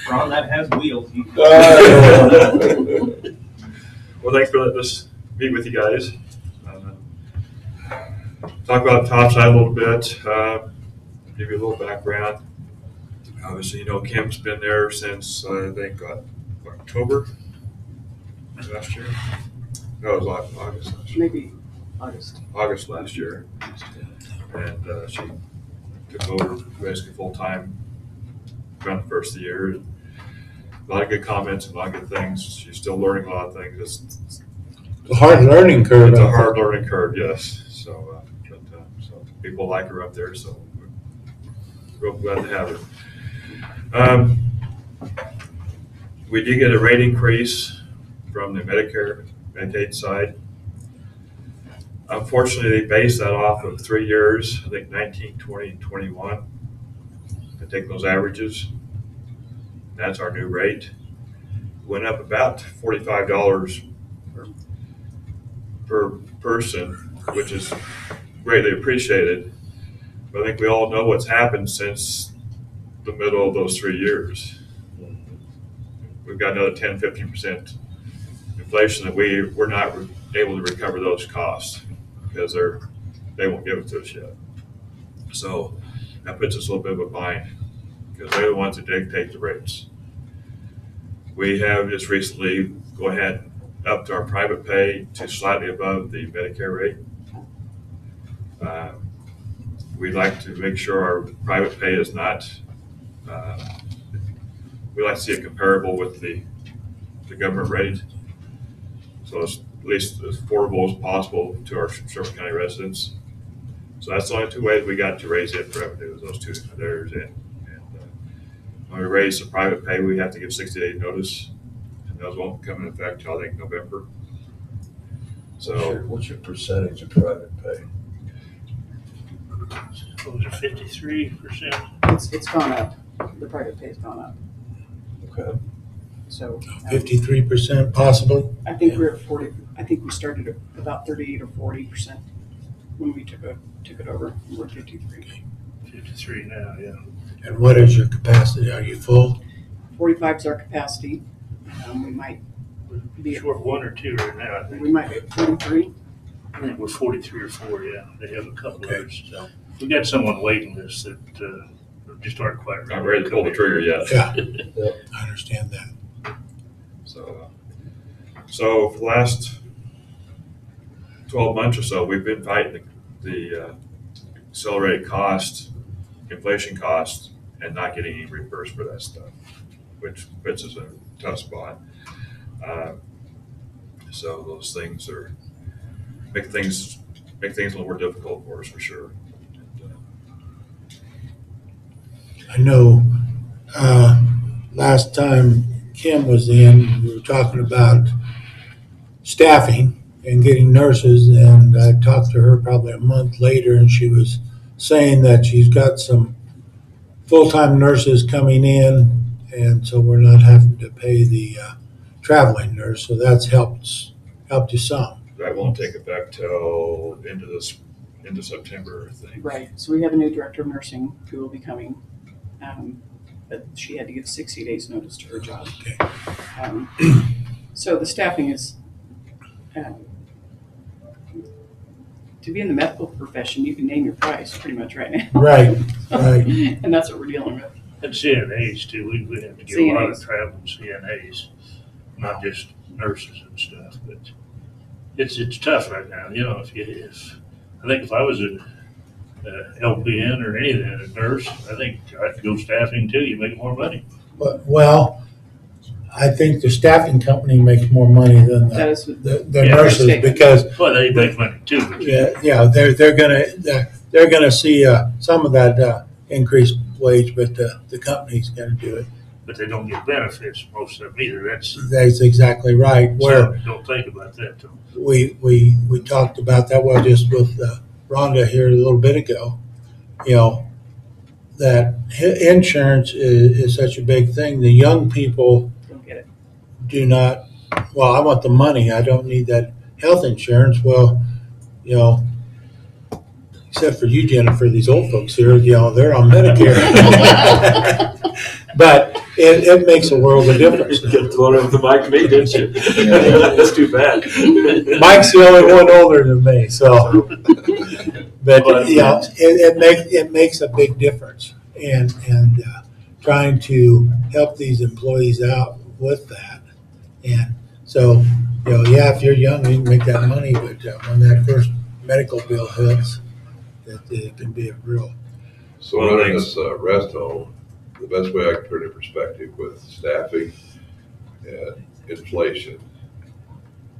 Speaker 10: Ron, that has wheels.
Speaker 11: Well, thanks for letting us meet with you guys. Talk about topside a little bit, give you a little background. Obviously, you know, Kim's been there since, I think, October last year. No, it was August last year.
Speaker 8: Maybe August.
Speaker 11: August last year. And she took over basically full-time around the first of the year. A lot of good comments, a lot of good things. She's still learning a lot of things.
Speaker 1: It's a hard learning curve.
Speaker 11: It's a hard learning curve, yes. So, so people like her up there, so we're real glad to have her. We did get a rate increase from the Medicaid side. Unfortunately, they based that off of 3 years, I think 19, 20, and 21. To take those averages, that's our new rate. Went up about $45 per person, which is greatly appreciated. But I think we all know what's happened since the middle of those 3 years. We've got another 10, 15% inflation that we're not able to recover those costs because they won't give it to us yet. So that puts us a little bit of a bind because they're the ones that dictate the rates. We have just recently go ahead and upped our private pay to slightly above the Medicare rate. We'd like to make sure our private pay is not, we like to see it comparable with the government rate. So it's at least as affordable as possible to our Sherman County residents. So that's the only 2 ways we got to raise in revenue, those 2 different areas. And when we raise the private pay, we have to give 60-day notice. And those won't come into effect till I think November. So,
Speaker 6: What's your percentage of private pay?
Speaker 12: What was it, 53%?
Speaker 13: It's gone up. The private pay's gone up.
Speaker 6: Okay.
Speaker 13: So
Speaker 1: 53% possibly?
Speaker 13: I think we're at 40. I think we started at about 38 or 40% when we took it over. We're 53.
Speaker 12: 53 now, yeah.
Speaker 1: And what is your capacity? Are you full?
Speaker 13: 45 is our capacity. We might be
Speaker 12: Short one or two right now, I think.
Speaker 13: we might be at 43.
Speaker 12: I think we're 43 or 4, yeah. They have a couple
Speaker 1: Okay.
Speaker 12: others. So we got someone waiting list that just aren't quite ready.
Speaker 11: not ready to pull the trigger yet.
Speaker 1: Yeah, I understand that.
Speaker 11: So for the last 12 months or so, we've been fighting the accelerated cost, inflation cost, and not getting any reimbursed for that stuff, which puts us in a tough spot. So those things make things a little more difficult for us for sure.
Speaker 1: I know, last time Kim was in, we were talking about staffing and getting nurses, and I talked to her probably a month later, and she was saying that she's got some full-time nurses coming in, and so we're not having to pay the traveling nurse, so that's helped you some.
Speaker 11: That won't take effect till into September, I think.
Speaker 13: Right. So we have a new director of nursing who will be coming. But she had to give 60 days notice to her job.
Speaker 1: Okay.
Speaker 13: So the staffing is, to be in the medical profession, you can name your price pretty much right now.
Speaker 1: Right, right.
Speaker 13: And that's what we're dealing with.
Speaker 12: And CNAs too, we have to get a lot of traveling CNAs, not just nurses and stuff, but it's tough right now, you know, I think if I was a LPN or anything, a nurse, I think I'd go staffing too, you make more money.
Speaker 1: Well, I think the staffing company makes more money than
Speaker 13: That is
Speaker 1: the
Speaker 12: Yeah,
Speaker 1: nurses,
Speaker 13: mistake.
Speaker 1: because
Speaker 12: Well, they make money too, but
Speaker 1: they're gonna see some of that increased wage, but the company's gonna do it.
Speaker 12: they don't get benefits, most of them either,
Speaker 1: That's exactly right. Where
Speaker 12: so don't think about that though.
Speaker 1: we talked about that, well, just with Rhonda here a little bit ago, you know, that insurance is such a big thing. The young people
Speaker 13: Don't get it.
Speaker 1: do not, well, I want the money, I don't need that health insurance. Well, you know, except for you, Jennifer, these old folks here, you know, they're on Medicare. But it makes a world of difference.
Speaker 3: You got thrown over the mic to me, didn't you? That's too bad.
Speaker 1: Mike's the only one older than me, so. But, you know, it makes a big difference. And trying to help these employees out with that. And so, you know, yeah, if you're young, you can make that money, but when that first medical bill hits, it can be a real.
Speaker 14: So running this rest home, the best way I can put it in perspective with staffing and inflation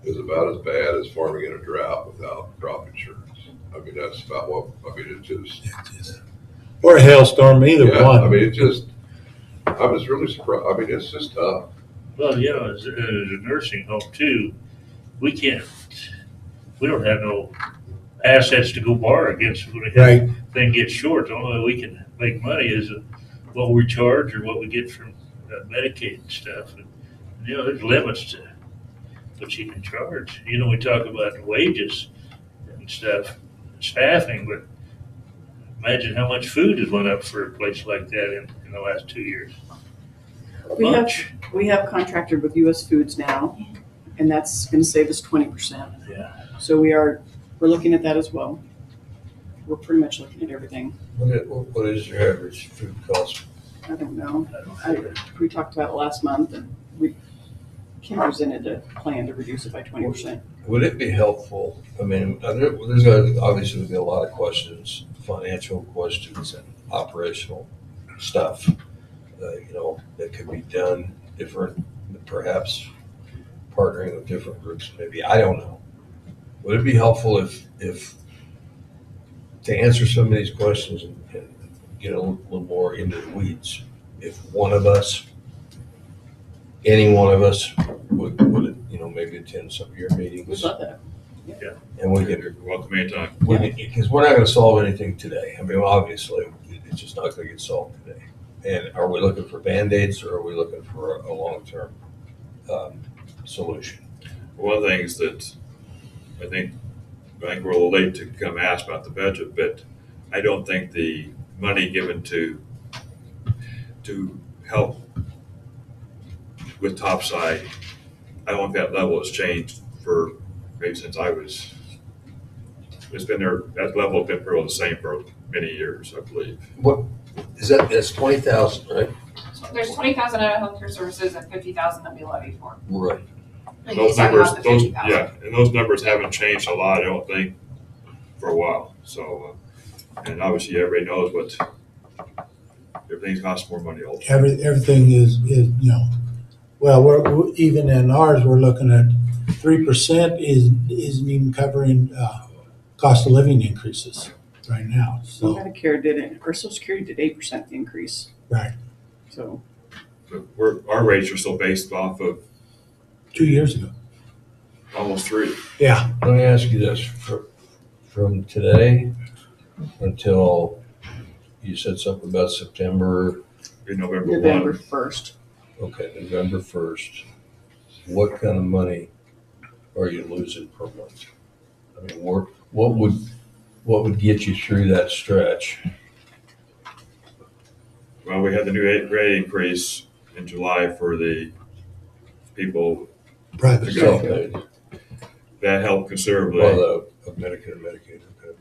Speaker 14: is about as bad as farming in a drought without crop insurance. I mean, that's about what, I mean, it's just.
Speaker 1: Or a hailstorm, either
Speaker 14: Yeah,
Speaker 1: one.
Speaker 14: I mean, I was really surprised. I mean, it's just tough.
Speaker 12: Well, you know, as a nursing home too, we don't have no assets to go borrow against when
Speaker 1: Right.
Speaker 12: thing gets short. The only way we can make money is what we charge or what we get from Medicaid and stuff. And, you know, there's limits to what you can charge. You know, we talk about wages and stuff, staffing, but imagine how much food has went up for a place like that in the last 2 years.
Speaker 13: We have contracted with US Foods now, and that's gonna save us 20%.
Speaker 12: Yeah.
Speaker 13: So we're looking at that as well. We're pretty much looking at everything.
Speaker 6: What is your average food cost?
Speaker 13: I don't know. We talked about it last month, and Kim presented a plan to reduce it by 20%.
Speaker 6: Would it be helpful, I mean, there's gonna obviously be a lot of questions, financial questions and operational stuff, you know, that could be done different, perhaps partnering with different groups, maybe, I don't know. Would it be helpful if to answer some of these questions and get a little more into the weeds, if one of us, any one of us, would it, maybe attend some of your meetings.
Speaker 13: We'd love that.
Speaker 6: And we
Speaker 11: You're
Speaker 6: can,
Speaker 11: welcome anytime.
Speaker 6: because we're not gonna solve anything today. I mean, obviously, it's just not gonna get solved today. And are we looking for Band-Aids or are we looking for a long-term, solution?
Speaker 11: One of the things that I think we're a little late to come ask about the budget, but I don't think the money given to help with topside, I don't think that level has changed for maybe since it's been there, that level has been pretty well the same for many years, I believe.
Speaker 6: What, that's 20,000, right?
Speaker 15: So there's 20,000 out of home care services and 50,000 that we levy for.
Speaker 6: Right.
Speaker 15: And
Speaker 11: Those
Speaker 15: he's talking
Speaker 11: numbers,
Speaker 15: about the
Speaker 11: those,
Speaker 15: 50,000.
Speaker 11: yeah, and those numbers haven't changed a lot, I don't think, for a while. So, and obviously everybody knows everything costs more money also.
Speaker 1: Everything is, well, we're even in ours, we're looking at 3% isn't even covering, cost of living increases right now, so.
Speaker 13: Medicare didn't, or Social Security did 8% increase.
Speaker 1: Right.
Speaker 13: So.
Speaker 11: But our rates are still based off of
Speaker 1: 2 years ago.
Speaker 11: almost 3.
Speaker 1: Yeah.
Speaker 6: Let me ask you this, from today until, you said something about September,
Speaker 11: November 1.
Speaker 13: November 1st.
Speaker 6: okay, November 1st, what kind of money are you losing per month? I mean, what would get you through that stretch?
Speaker 11: Well, we had the new rate increase in July for the people.
Speaker 1: Private.
Speaker 6: Self-paid.
Speaker 11: That helped considerably.
Speaker 6: Well, of Medicare and Medicaid, okay.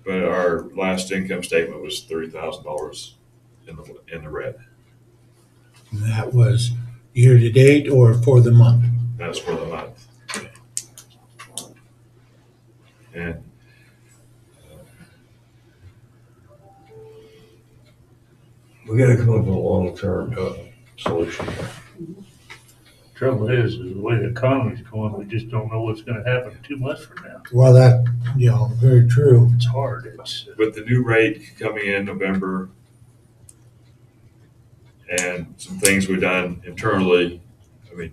Speaker 11: But our last income statement was $30,000 in the red.
Speaker 1: That was year to date or for the month?
Speaker 11: That's for the month. And
Speaker 6: We gotta come up with a long-term, solution.
Speaker 12: Trouble is the way the economy's going, we just don't know what's gonna happen 2 months from now.
Speaker 1: Well, that, very true.
Speaker 12: It's hard, it's,
Speaker 11: with the new rate coming in November and some things we've done internally, I mean,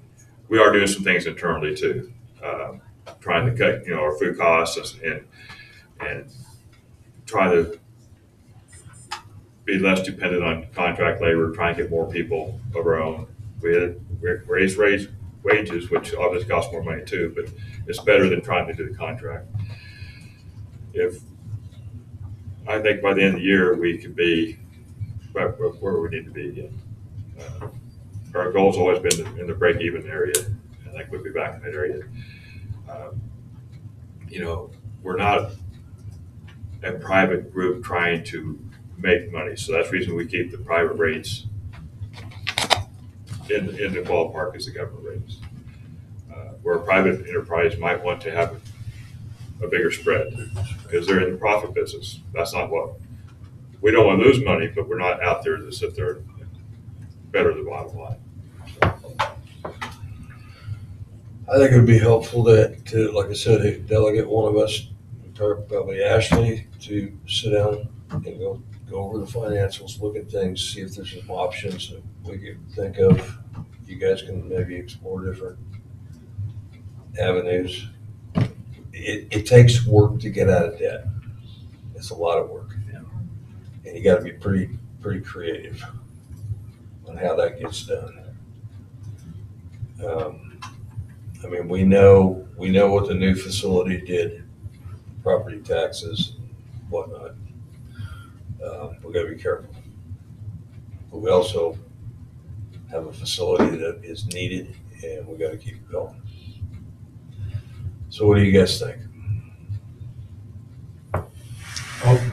Speaker 11: we are doing some things internally too. Trying to cut, our food costs and try to be less dependent on contract labor, trying to get more people of our own. We raise wages, which obviously costs more money too, but it's better than trying to do the contract. I think by the end of the year, we could be right where we need to be again. Our goal's always been in the break-even area. I think we'll be back in that area. We're not a private group trying to make money, so that's the reason we keep the private rates in the ballpark as the government rates. Where a private enterprise might want to have a bigger spread because they're in the profit business. That's not what we don't want to lose money, but we're not out there to sit there and better the bottom line.
Speaker 6: I think it would be helpful to, like I said, delegate one of us, probably Ashley, to sit down and go over the financials, look at things, see if there's some options that we could think of. You guys can maybe explore different avenues. It takes work to get out of debt. It's a lot of work. And you gotta be pretty creative on how that gets done. We know what the new facility did, property taxes, whatnot. We gotta be careful. But we also have a facility that is needed and we gotta keep it going. So what do you guys think?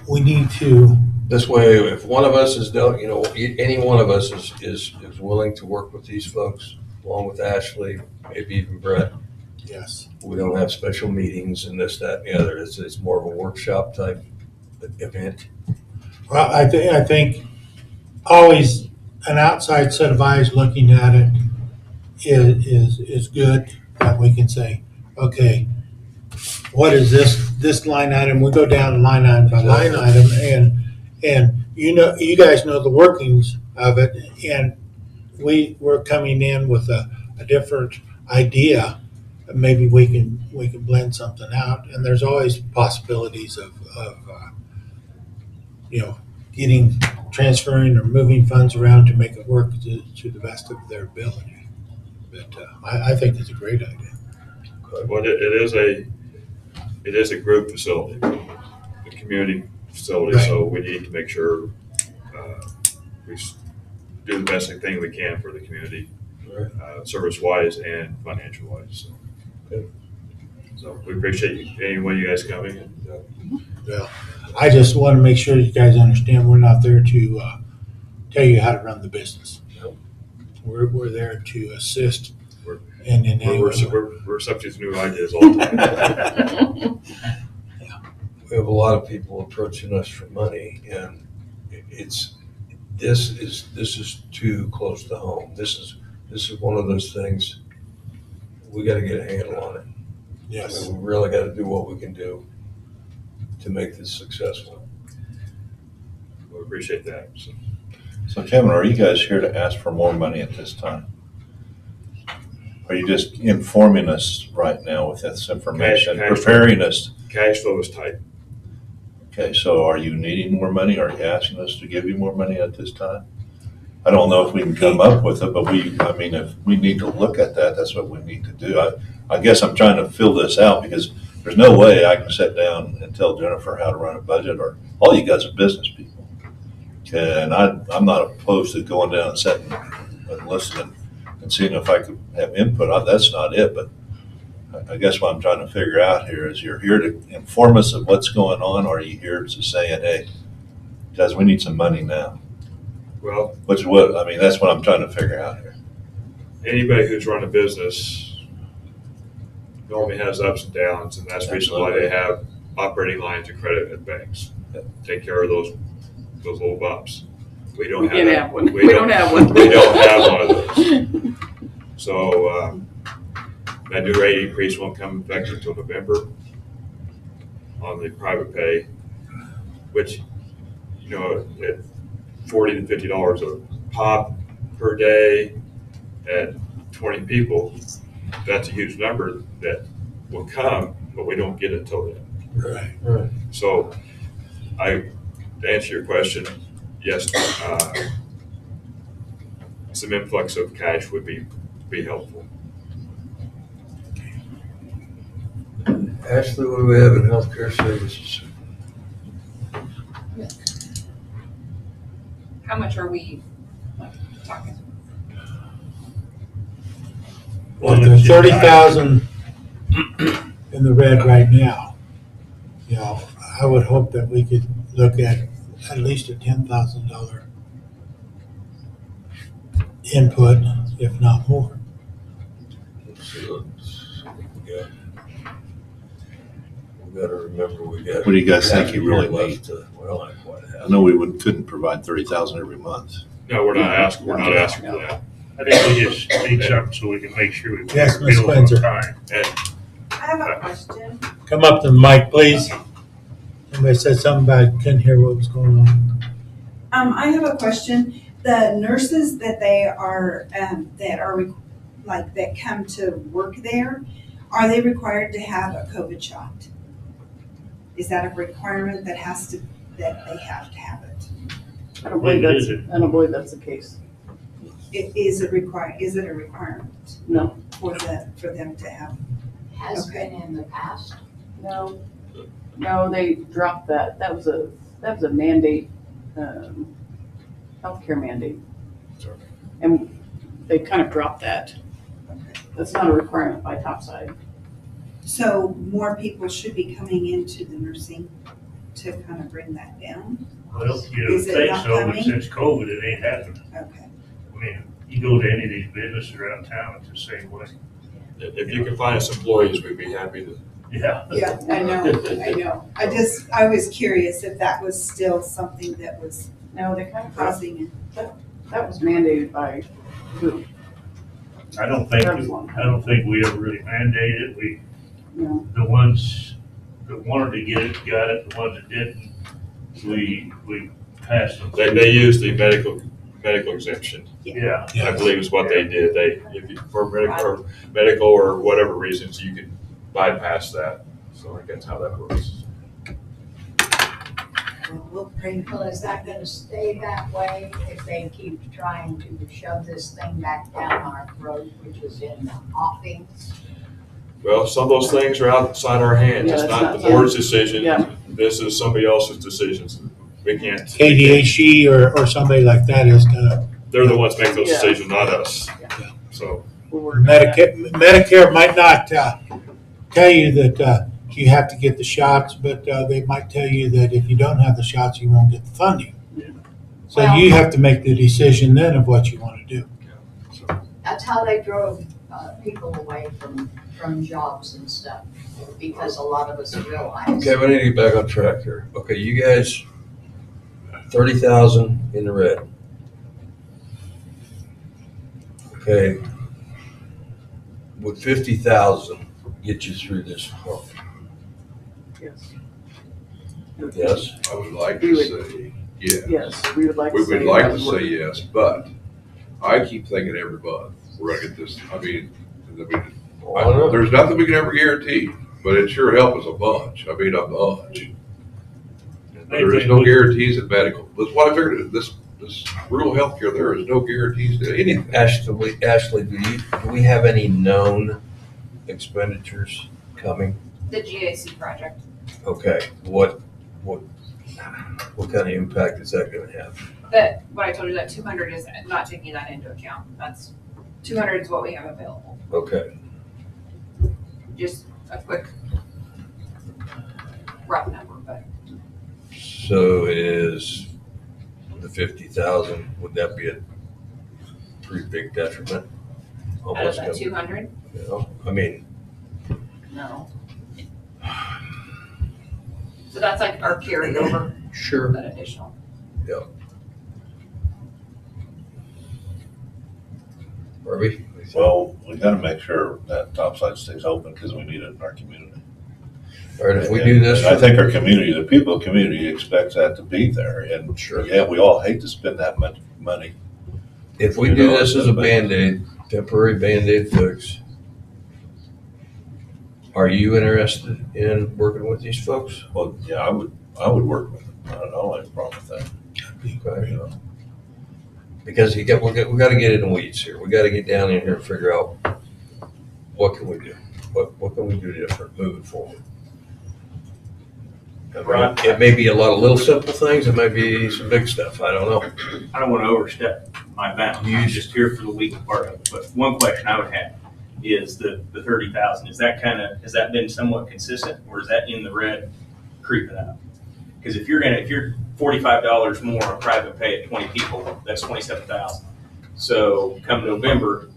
Speaker 1: We need to,
Speaker 6: This way, if one of us is, any one of us is willing to work with these folks, along with Ashley, maybe even Brett.
Speaker 1: yes.
Speaker 6: We don't have special meetings and this, that, and the other. It's more of a workshop type event.
Speaker 1: Well, I think always an outside set of eyes looking at it is good, that we can say, okay, what is this line item? We go down line item by line item, and you guys know the workings of it, and we're coming in with a different idea, maybe we can blend something out. And there's always possibilities of transferring or moving funds around to make it work to the best of their ability. But I think it's a great idea.
Speaker 11: Well, it is a group facility, a community facility, so we need to make sure we do the best thing we can for the community, service-wise and financial-wise. So we appreciate any way you guys coming.
Speaker 1: Well, I just want to make sure you guys understand we're not there to tell you how to run the business. We're there to assist.
Speaker 11: We're subject to new ideas all the time.
Speaker 6: We have a lot of people approaching us for money, and this is too close to home. This is one of those things, we got to get a handle on it.
Speaker 1: Yes.
Speaker 6: I mean, we really got to do what we can do to make this successful.
Speaker 11: We appreciate that.
Speaker 7: So Kevin, are you guys here to ask for more money at this time? Are you just informing us right now with this information, preparing us?
Speaker 11: Cash flow is tight.
Speaker 7: Okay, so are you needing more money? Are you asking us to give you more money at this time? I don't know if we can come up with it, but if we need to look at that, that's what we need to do. I guess I'm trying to fill this out because there's no way I can sit down and tell Jennifer how to run a budget, or all you guys are business people. And I'm not opposed to going down and sitting and listening and seeing if I could have input. That's not it, but I guess what I'm trying to figure out here is, you're here to inform us of what's going on, or are you here to saying, hey, guys, we need some money now?
Speaker 11: Well,
Speaker 7: that's what I'm trying to figure out here.
Speaker 11: Anybody who's run a business normally has ups and downs, and that's the reason why they have operating lines of credit at banks. Take care of those little bumps. We don't have one. We don't have one. We don't have one of those. So that new rate increase won't come effective until November on the private pay, which, at $40 to $50 a pop per day at 20 people, that's a huge number that will come, but we don't get it till then.
Speaker 1: Right.
Speaker 11: So to answer your question, yes, some influx of cash would be helpful.
Speaker 6: Ashley, what do we have in healthcare services?
Speaker 15: How much are we talking?
Speaker 1: Well, the 30,000 in the red right now, I would hope that we could look at least a $10,000 input, if not more.
Speaker 6: Let's see what we got. We got to remember we got.
Speaker 7: What do you guys think you really
Speaker 6: left
Speaker 7: need? I know we couldn't provide 30,000 every month.
Speaker 11: No, we're not asking. We're not asking for that.
Speaker 12: I think we just need something so we can make sure we pay
Speaker 1: Yes,
Speaker 12: our
Speaker 1: Ms.
Speaker 12: bills on
Speaker 1: Spencer.
Speaker 12: time.
Speaker 2: I have a question.
Speaker 1: Come up to the mic, please. Somebody said something about couldn't hear what was going on.
Speaker 2: I have a question. The nurses that that come to work there, are they required to have a COVID shot? Is that a requirement that they have to have it?
Speaker 13: I don't believe that's the case.
Speaker 2: Is it a requirement
Speaker 13: No.
Speaker 2: for them to have?
Speaker 5: Has
Speaker 2: Okay.
Speaker 5: been in the past.
Speaker 13: No, they dropped that. That was a mandate, healthcare mandate. And they kind of dropped that. That's not a requirement by topside.
Speaker 2: So more people should be coming into the nursing to kind of bring that down?
Speaker 12: Well, you don't
Speaker 2: Is it
Speaker 12: think
Speaker 2: not
Speaker 12: so, but
Speaker 2: coming?
Speaker 12: since COVID, it ain't happened.
Speaker 2: Okay.
Speaker 12: I mean, you go to any of these businesses around town, it's the same way.
Speaker 11: If you can find us employees, we'd be happy to.
Speaker 12: Yeah.
Speaker 2: Yeah, I know. I was curious if that was still something that was
Speaker 13: No, they kind of
Speaker 2: causing it.
Speaker 13: that was mandated by who?
Speaker 12: I don't think we ever really mandated it.
Speaker 13: No.
Speaker 12: The ones that wanted to get it, got it. The ones that didn't, we passed them.
Speaker 11: They use the medical exemption.
Speaker 12: Yeah.
Speaker 11: I believe is what they did. If you, for medical or whatever reasons, you can bypass that. So I think that's how that works.
Speaker 2: We'll pray.
Speaker 5: Well, is that gonna stay that way if they keep trying to shove this thing back down our throat, which is in the offing?
Speaker 11: Well, some of those things are outside our hands.
Speaker 13: Yeah,
Speaker 11: It's
Speaker 13: it's
Speaker 11: not
Speaker 13: not-
Speaker 11: the board's decision.
Speaker 13: Yeah.
Speaker 11: This is somebody else's decisions. We can't.
Speaker 1: KDHE or somebody like that is gonna,
Speaker 11: They're the ones making those
Speaker 13: Yeah.
Speaker 11: decisions, not us.
Speaker 13: Yeah.
Speaker 11: So,
Speaker 13: We're working on that.
Speaker 1: Medicare might not tell you that you have to get the shots, but they might tell you that if you don't have the shots, you won't get the funding.
Speaker 13: Yeah.
Speaker 1: So you have to make the decision then of what you want to do.
Speaker 5: That's how they drove people away from jobs and stuff, because a lot of us realize.
Speaker 6: Okay, we need to get back on track here. Okay, you guys, 30,000 in the red. Okay. Would 50,000 get you through this hump?
Speaker 13: Yes.
Speaker 6: Yes?
Speaker 14: I would like to say yes.
Speaker 13: Yes, we would like to
Speaker 14: We
Speaker 13: say.
Speaker 14: would like
Speaker 13: that
Speaker 14: to
Speaker 13: would
Speaker 14: say
Speaker 13: work.
Speaker 14: yes, but I keep thinking every month, we're gonna get this,
Speaker 6: I don't know.
Speaker 14: there's nothing we can ever guarantee, but it sure helps us a bunch, a bunch. There is no guarantees in medical. That's what I figured, this rural healthcare, there is no guarantees to anything.
Speaker 6: Ashley, do we have any known expenditures coming?
Speaker 15: The GAC project.
Speaker 6: Okay, what kind of impact is that gonna have?
Speaker 15: That, what I told you, that 200 is not taking that into account. That's, 200 is what we have available.
Speaker 6: Okay,
Speaker 15: Just a quick rough number, but
Speaker 6: so is the 50,000, would that be a pretty big detriment?
Speaker 15: out of
Speaker 6: Almost
Speaker 15: that 200,
Speaker 6: you know, I mean,
Speaker 15: no. So that's like our carryover,
Speaker 6: sure.
Speaker 15: that additional.
Speaker 6: Barbie?
Speaker 7: Well, we gotta make sure that topside stays open because we need it in our community.
Speaker 6: All right, if we do this.
Speaker 7: And I think our community, the people of the community expects that to be there. And
Speaker 6: Sure.
Speaker 7: yeah, we all hate to spend that much money.
Speaker 6: If we do this as a Band-Aid, temporary Band-Aid fix, are you interested in working with these folks?
Speaker 7: Well, yeah, I would work with them. I don't have a problem with that.
Speaker 6: Okay, you know. Because we got to get in the weeds here. We got to get down in here and figure out what can we do? What can we do different moving forward? I mean, it may be a lot of little simple things. It may be some big stuff. I don't know.
Speaker 10: I don't want to overstep my bounds. I'm just here for the legal part of it. But one question I would have is the 30,000. Has that been somewhat consistent, or is that in the red creeping up? Because if you're $45 more on private pay at 20 people, that's 27,000. So come November,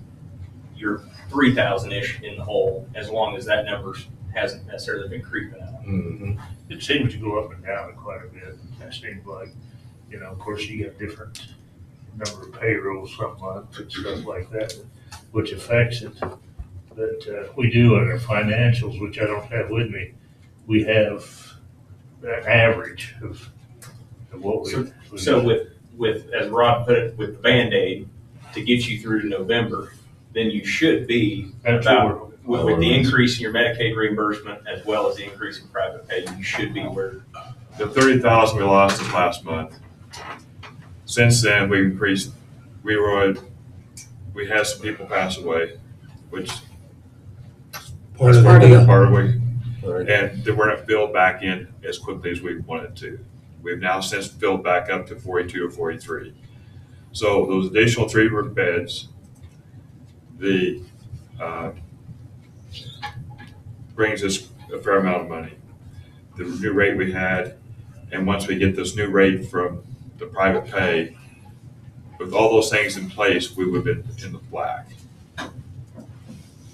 Speaker 10: you're 3,000-ish in the hole, as long as that number hasn't necessarily been creeping up.
Speaker 6: Mm-hmm.
Speaker 12: It seems to go up and down quite a bit. That seems like, of course, you get different number of payrolls some months and stuff like that, which affects it. But we do in our financials, which I don't have with me, we have an average of what we.
Speaker 10: So with, as Rod put it, with the Band-Aid, to get you through to November, then you should be about, with the increase in your Medicaid reimbursement as well as the increase in private pay, you should be where.
Speaker 11: the 30,000 we lost this last month. Since then, we increased, we had some people pass away, which
Speaker 1: Part
Speaker 11: that's
Speaker 1: of the
Speaker 11: part of
Speaker 1: deal.
Speaker 11: the part we,
Speaker 6: Right.
Speaker 11: and they weren't filled back in as quickly as we wanted to. We've now since filled back up to 42 or 43. So those additional 3 beds, the brings us a fair amount of money. The new rate we had, and once we get this new rate from the private pay, with all those things in place, we would have been in the black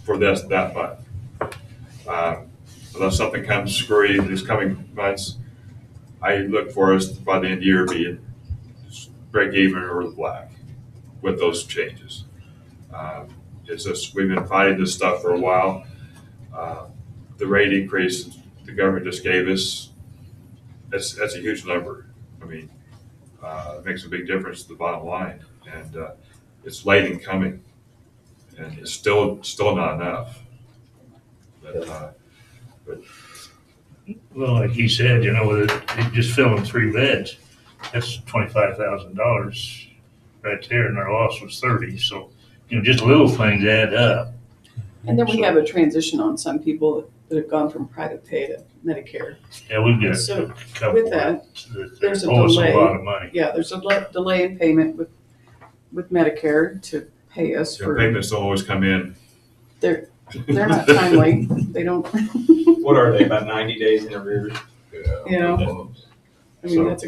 Speaker 11: for that month. Unless something comes screwy in these coming months, I look for us by the end of the year being break even or the black with those changes. It's just, we've been fighting this stuff for a while. The rate increase the government just gave us, that's a huge number. I mean, It makes a big difference to the bottom line, and it's late in coming, and it's still not enough. But
Speaker 12: Well, like he said, with it just filling 3 beds, that's $25,000 right there, and our loss was 30. So, just little things add up.
Speaker 13: And then we have a transition on some people that have gone from private pay to Medicare.
Speaker 12: Yeah, we've got
Speaker 13: So,
Speaker 12: a couple
Speaker 13: with that,
Speaker 12: that
Speaker 13: there's a
Speaker 12: owe us
Speaker 13: delay.
Speaker 12: a lot of money.
Speaker 13: Yeah, there's a delay in payment with Medicare to pay us
Speaker 11: the
Speaker 13: for,
Speaker 11: payments don't always come in.
Speaker 13: they're not timely. They don't,
Speaker 10: What are they, about 90 days in arrears?
Speaker 13: Yeah.
Speaker 14: So,
Speaker 13: I mean, that's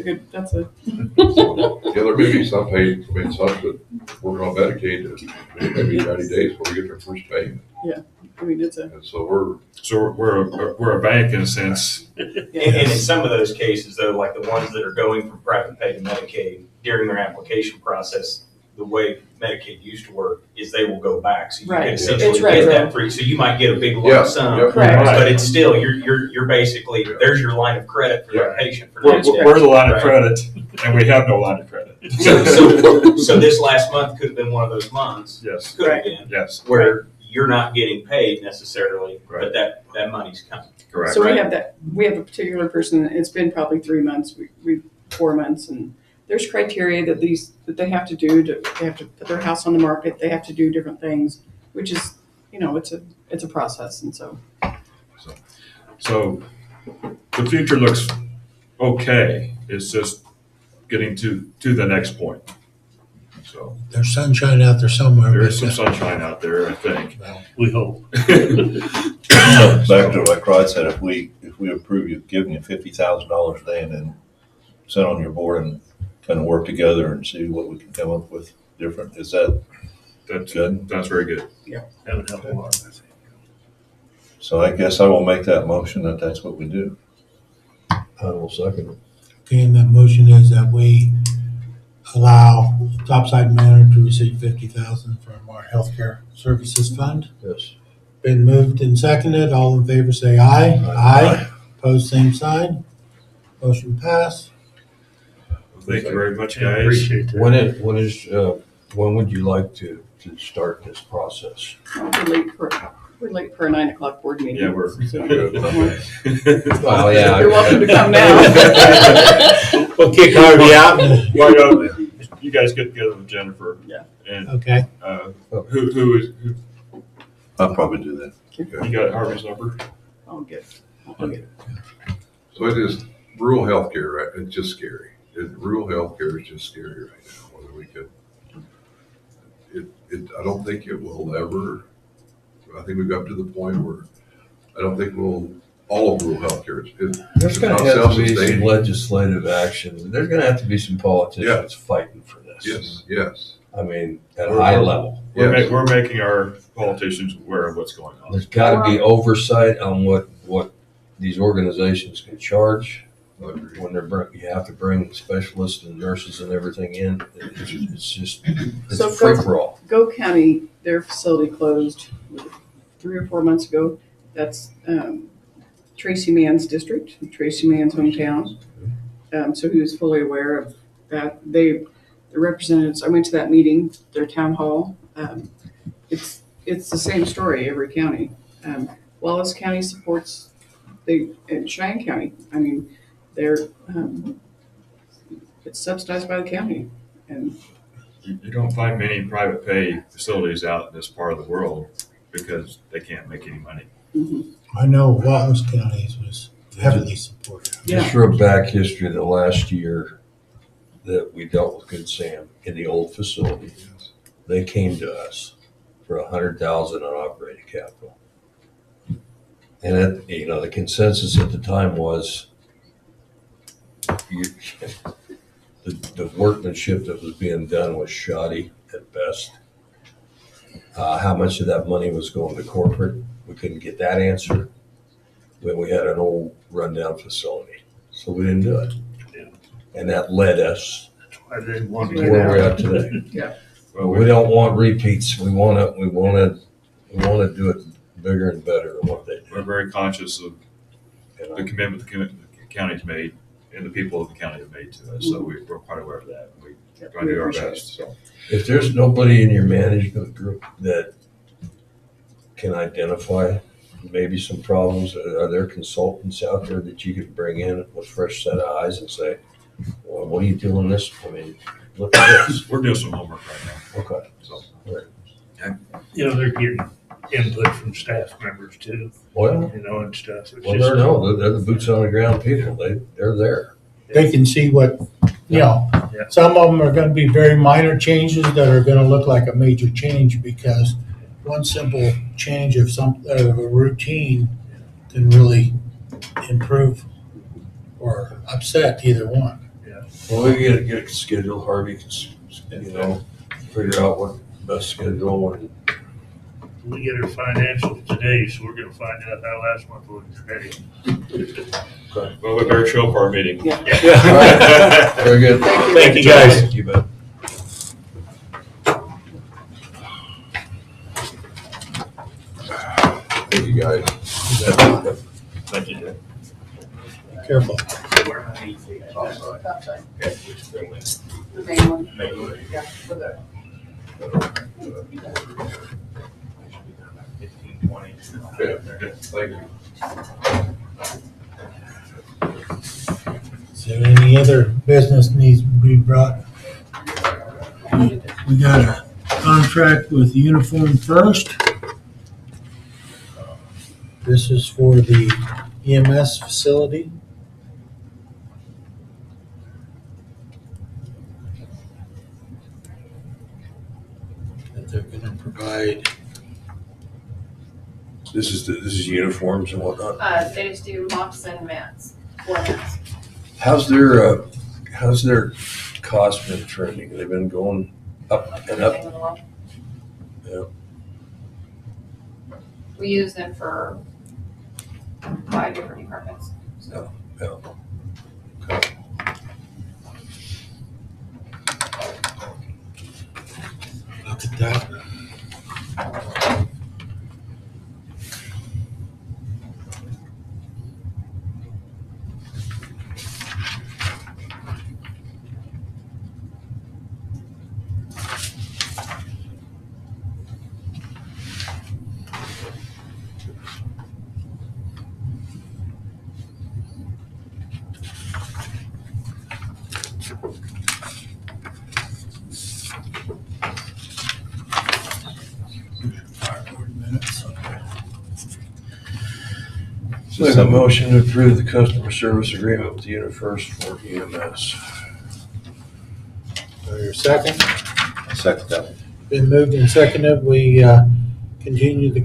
Speaker 13: a.
Speaker 14: yeah, there may be some pay, some that work on Medicaid, that maybe 90 days before we get their first payment.
Speaker 13: I mean, it's a.
Speaker 14: And so
Speaker 11: We're a bank in a sense.
Speaker 10: And in some of those cases, though, like the ones that are going from private pay to Medicaid, during their application process, the way Medicaid used to work is they will go back. So you
Speaker 13: Right.
Speaker 10: can
Speaker 13: It's
Speaker 10: essentially
Speaker 13: retro.
Speaker 10: get that free. So you might get a big
Speaker 14: Yeah,
Speaker 10: lump sum,
Speaker 14: yeah.
Speaker 13: Correct.
Speaker 10: but it's still, you're basically, there's your line of credit for that patient for
Speaker 11: We're,
Speaker 10: next year.
Speaker 11: we're the line of
Speaker 10: Right.
Speaker 11: credit, and we have no line of credit.
Speaker 10: So this last month could have been one of those months,
Speaker 11: Yes,
Speaker 10: could have been,
Speaker 11: yes,
Speaker 10: where you're not getting paid necessarily,
Speaker 11: Right.
Speaker 10: but that money's coming.
Speaker 11: correct.
Speaker 13: So
Speaker 10: Right.
Speaker 13: we have a particular person, it's been probably 3 months, 4 months, and there's criteria that they have to do, they have to put their house on the market, they have to do different things, which is, it's a process, and so.
Speaker 11: So the future looks okay. It's just getting to the next point. So
Speaker 1: There's sunshine out there somewhere.
Speaker 11: there is
Speaker 1: but,
Speaker 11: some sunshine out there, I think.
Speaker 12: We hope.
Speaker 7: Back to what Rod said, if we approve you, giving you $50,000 a day and then sit on your board and kind of work together and see what we can come up with different, is that
Speaker 11: That's
Speaker 7: good?
Speaker 11: That's very good.
Speaker 12: That would help a lot, I think.
Speaker 7: So I guess I will make that motion that that's what we do.
Speaker 6: I will second it.
Speaker 1: Okay, and that motion is that we allow Topside Manor to receive $50,000 from our healthcare services fund.
Speaker 6: Yes.
Speaker 1: Been moved and seconded. All in favor say aye.
Speaker 7: Aye.
Speaker 1: Opposed, same sign. Motion passed.
Speaker 11: Thank you very much,
Speaker 12: I
Speaker 11: guys.
Speaker 12: appreciate that.
Speaker 6: When would you like to start this process?
Speaker 13: We're late for a 9 o'clock board meeting.
Speaker 11: Yeah, we're.
Speaker 6: Well, yeah.
Speaker 13: You're welcome to come now.
Speaker 1: We'll kick Harvey out.
Speaker 11: Why don't you guys get together with Jennifer?
Speaker 13: Yeah.
Speaker 11: And
Speaker 1: Okay.
Speaker 11: who
Speaker 7: I'll probably do that.
Speaker 11: you got Harvey's number?
Speaker 13: I'll get it.
Speaker 14: So it is rural healthcare, right? It's just scary. Rural healthcare is just scary right now. Whether we could, I don't think it will ever. I think we've got to the point where I don't think all of rural healthcare is.
Speaker 6: There's
Speaker 14: it's
Speaker 6: going
Speaker 14: not
Speaker 6: to have to be some
Speaker 14: self-sustaining.
Speaker 6: legislative action. There's going to have to be some politicians fighting for this.
Speaker 14: Yes.
Speaker 6: I mean, at a high level.
Speaker 14: Yes.
Speaker 11: We're making our politicians aware of what's going on.
Speaker 6: There's got to be oversight on what these organizations can charge.
Speaker 14: I agree.
Speaker 6: When you have to bring specialists and nurses and everything in. It's just, it's
Speaker 13: So
Speaker 6: free for all.
Speaker 13: Go County, their facility closed 3 or 4 months ago. That's Tracy Mann's district, Tracy Mann's hometown. So he was fully aware of that. The representatives, I went to that meeting, their town hall. It's the same story every county. Wallace County supports and Cheyenne County. I mean, it's subsidized by the county, and
Speaker 11: You don't find many private pay facilities out in this part of the world because they can't make any money.
Speaker 1: I know Wallace County was heavily supported.
Speaker 6: Just for a back history of the last year that we dealt with Good Sam in the old facility, they came to us for $100,000 on operating capital. And the consensus at the time was the workmanship that was being done was shoddy at best. How much of that money was going to corporate? We couldn't get that answer when we had an old rundown facility. So we didn't do it. And that led us
Speaker 12: I didn't want
Speaker 6: to
Speaker 12: to
Speaker 6: where we're at today.
Speaker 13: Yeah.
Speaker 6: Well, we don't want repeats. We want to do it bigger and better than what they do.
Speaker 11: We're very conscious of the commitment the county's made. and the people of the county have made to us, so we're quite aware of that. We try to
Speaker 13: We
Speaker 11: do our
Speaker 13: appreciate
Speaker 11: best, so.
Speaker 6: If there's nobody in your management group that can identify maybe some problems, are there consultants out there that you could bring in with a fresh set of eyes and say, well, what are you doing this? I mean, look at this.
Speaker 11: We're doing some homework right now.
Speaker 6: Okay.
Speaker 11: So,
Speaker 12: You know, they're getting input from staff members too,
Speaker 6: Well,
Speaker 12: you know, and stuff. It's
Speaker 6: well,
Speaker 12: just-
Speaker 6: they're the boots on the ground people. They're there.
Speaker 1: They can see what, you know,
Speaker 12: Yeah.
Speaker 1: some of them are gonna be very minor changes that are gonna look like a major change because one simple change of a routine can really improve or upset either one.
Speaker 6: Well, we get a schedule, Harvey, you know, figure out what best schedule and
Speaker 12: We get our financials today, so we're gonna find out how last month was today.
Speaker 11: well, we better show up for our meeting.
Speaker 13: Yeah.
Speaker 6: All right. Very good.
Speaker 1: Thank you, guys.
Speaker 6: Thank you, Ben.
Speaker 14: Thank you, guys.
Speaker 11: Thank you.
Speaker 1: Careful.
Speaker 13: The main one.
Speaker 10: Yeah.
Speaker 13: For the-
Speaker 10: 15, 20.
Speaker 14: Yeah. Thank you.
Speaker 1: Is there any other business needs to be brought? We got a contract with Uniform First. This is for the EMS facility. That they're gonna provide.
Speaker 6: This is uniforms and whatnot.
Speaker 15: They just do mops and mats, 4 mats.
Speaker 6: How's their cost been trending? They've been going up and up.
Speaker 15: Everything along.
Speaker 6: Yeah.
Speaker 15: We use them for 5 different departments. So
Speaker 6: Yeah. Okay.
Speaker 1: Look at that.
Speaker 6: Make a motion to approve the customer service agreement with UniFirst for EMS.
Speaker 1: Your second?
Speaker 7: Second that.
Speaker 1: Been moved and seconded. We continue the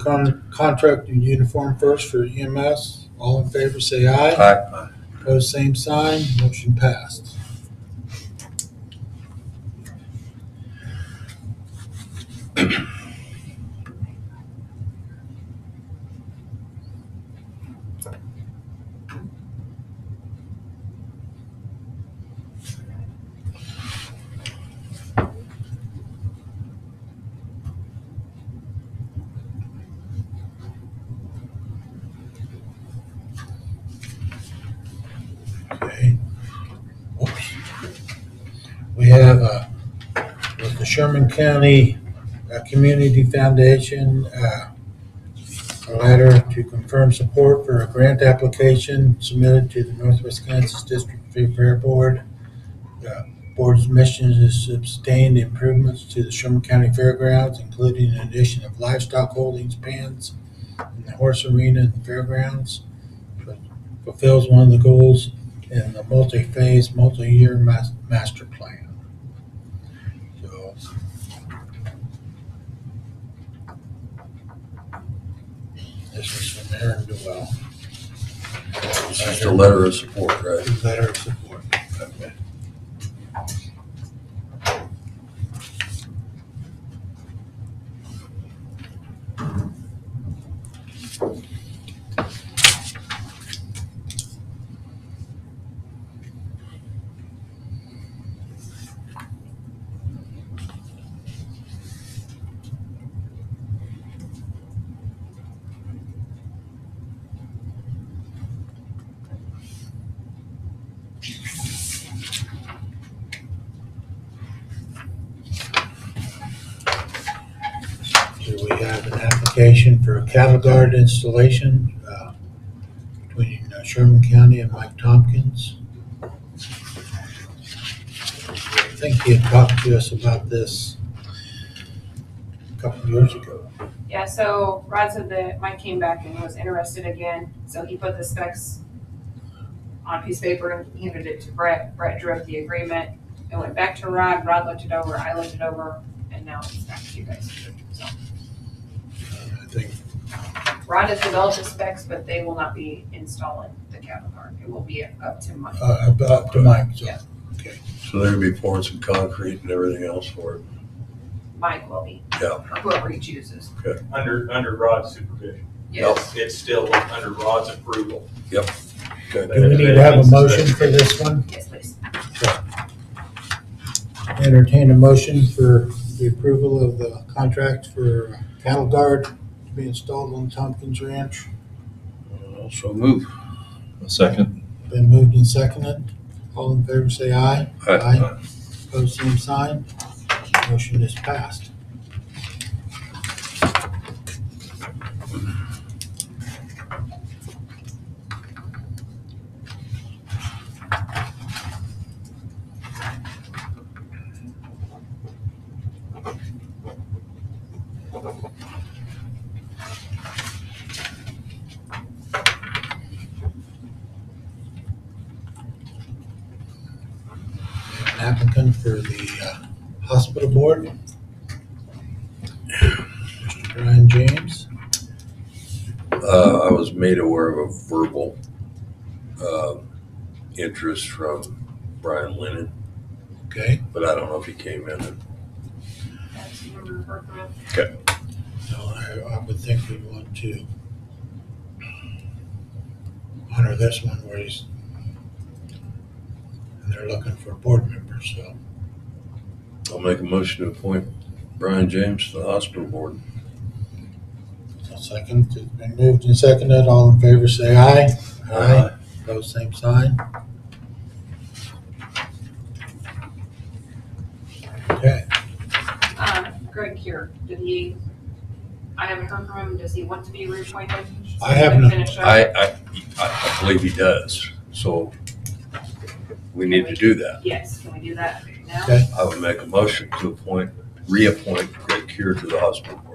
Speaker 1: contract in Uniform First for EMS. All in favor, say aye.
Speaker 6: Aye.
Speaker 1: Opposed, same sign. Motion passed. Okay. Oops. We have with the Sherman County Community Foundation, a letter to confirm support for a grant application submitted to the Northwest Kansas District Fair Board. The board's mission is to sustain improvements to the Sherman County Fairgrounds, including an addition of livestock holdings pens in the horse arena and the fairgrounds. Fulfills one of the goals in the multi-phase, multi-year master plan. So, this is from Aaron Dewell.
Speaker 6: It's just a letter of support, right?
Speaker 1: Letter of support.
Speaker 6: Okay.
Speaker 1: application for a cattle guard installation between Sherman County and Mike Tompkins. I think he had talked to us about this a couple of years ago.
Speaker 15: Yeah, so Rod said that Mike came back and was interested again, so he put the specs on a piece of paper and handed it to Brett. Brett drew up the agreement. It went back to Rod. Rod looked it over, I looked it over, and now it's back to you guys. So
Speaker 1: I think
Speaker 15: Rod has developed the specs, but they will not be installing the cattle guard. It will be up to Mike.
Speaker 1: up to Mike, so,
Speaker 15: Yeah.
Speaker 1: okay.
Speaker 6: So they're gonna be pouring some concrete and everything else for it.
Speaker 15: Mike will be.
Speaker 6: Yeah.
Speaker 15: Or whoever he chooses.
Speaker 10: Under Rod's supervision.
Speaker 15: Yes.
Speaker 10: It's still under Rod's approval.
Speaker 6: Okay.
Speaker 1: Do we need to have a motion for this one?
Speaker 15: Yes, please.
Speaker 1: Entertain a motion for the approval of the contract for cattle guard to be installed on Tompkins Ranch.
Speaker 6: So move. A second.
Speaker 1: Been moved and seconded. All in favor, say aye.
Speaker 6: Aye.
Speaker 1: Opposed, same sign. Motion is passed. Applicant for the hospital board, Mr. Brian James.
Speaker 6: I was made aware of a verbal interest from Brian Lennon,
Speaker 1: Okay.
Speaker 6: but I don't know if he came in.
Speaker 15: That's never heard from him.
Speaker 1: So I would think we want to honor this one where he's, and they're looking for board members, so.
Speaker 6: I'll make a motion to appoint Brian James to the hospital board.
Speaker 1: A second, it's been moved and seconded. All in favor, say aye. Opposed, same sign. Okay.
Speaker 15: Greg Cure, I haven't heard from him. Does he want to be reappointed?
Speaker 1: I have not.
Speaker 15: Finish up?
Speaker 6: I believe he does, so we need to do that.
Speaker 15: Yes, can we do that now?
Speaker 1: Okay.
Speaker 6: I would make a motion to reappoint Greg Cure to the hospital board.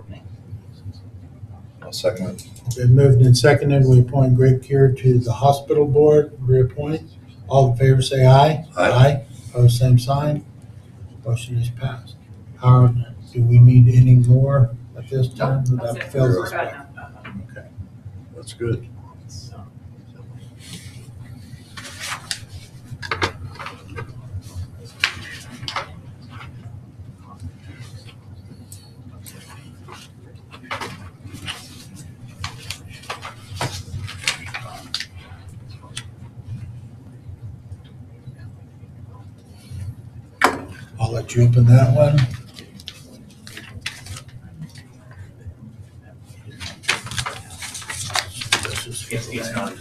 Speaker 6: I'll second it.
Speaker 1: Been moved and seconded. We appoint Greg Cure to the hospital board, reappoint. All in favor, say aye.
Speaker 6: Aye.
Speaker 1: Opposed, same sign. Motion is passed. Howard, do we need any more at this time?
Speaker 15: Nope, that's
Speaker 1: That
Speaker 15: it.
Speaker 1: fills
Speaker 15: We're
Speaker 1: us
Speaker 15: done
Speaker 1: back.
Speaker 15: now.
Speaker 1: Okay.
Speaker 6: That's good.
Speaker 1: I'll let you open that one.
Speaker 10: It's not.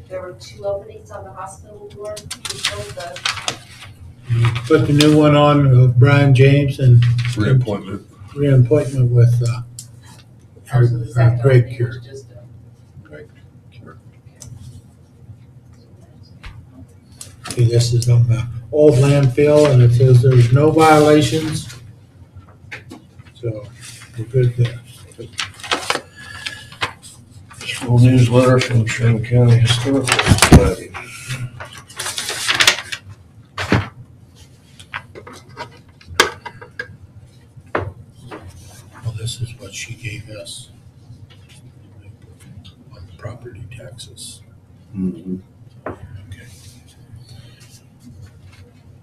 Speaker 16: There were 2 openings on the hospital board. We filled the,
Speaker 1: Put the new one on, Brian James, and
Speaker 6: Reappointment.
Speaker 1: reappointment with
Speaker 16: so the second
Speaker 1: Greg
Speaker 16: opening
Speaker 1: Cure.
Speaker 16: was just
Speaker 1: Okay, this is on the old landfill, and it says there's no violations. So we're good there.
Speaker 6: Full newsletter from Sherman County Historical Society.
Speaker 1: Well, this is what she gave us on the property taxes.
Speaker 6: Mhm.
Speaker 1: Okay.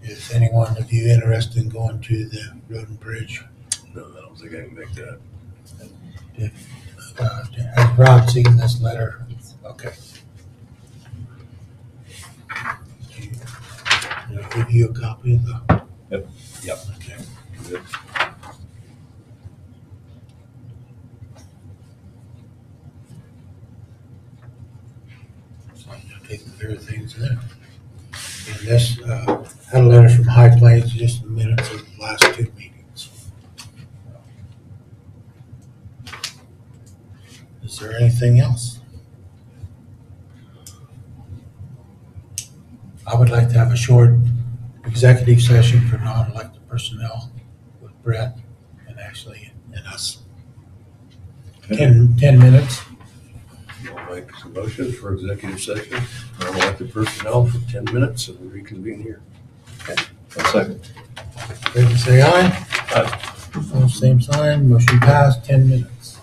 Speaker 1: Is anyone of you interested in going to the road and bridge?
Speaker 6: No, I don't think I can make that.
Speaker 1: Has Rod seen this letter? Okay. Did I give you a copy of the?
Speaker 6: Yep.
Speaker 1: Okay.
Speaker 6: Yep.
Speaker 1: So I'm gonna take care of things there. And this, had a letter from High Plains, just the minutes of the last two meetings. Is there anything else? I would like to have a short executive session for non-elected personnel with Brett and Ashley and us. 10 minutes.
Speaker 6: I'll make some motions for executive session, non-elected personnel for 10 minutes and reconvene here.
Speaker 7: A second.
Speaker 1: Favor say aye.
Speaker 6: Aye.
Speaker 1: All same sign, motion passed, 10 minutes.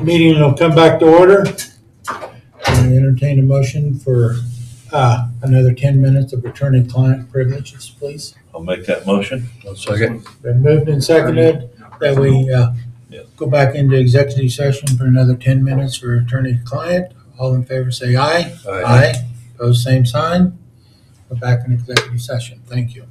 Speaker 1: Meeting will come back to order. I entertain a motion for another 10 minutes of attorney-client privileges, please.
Speaker 7: I'll make that motion.
Speaker 6: Second.
Speaker 1: Been moved and seconded that we go back into executive session for another 10 minutes for attorney-client. All in favor say aye.
Speaker 6: Aye.
Speaker 1: Pose same sign. We're back in executive session. Thank you.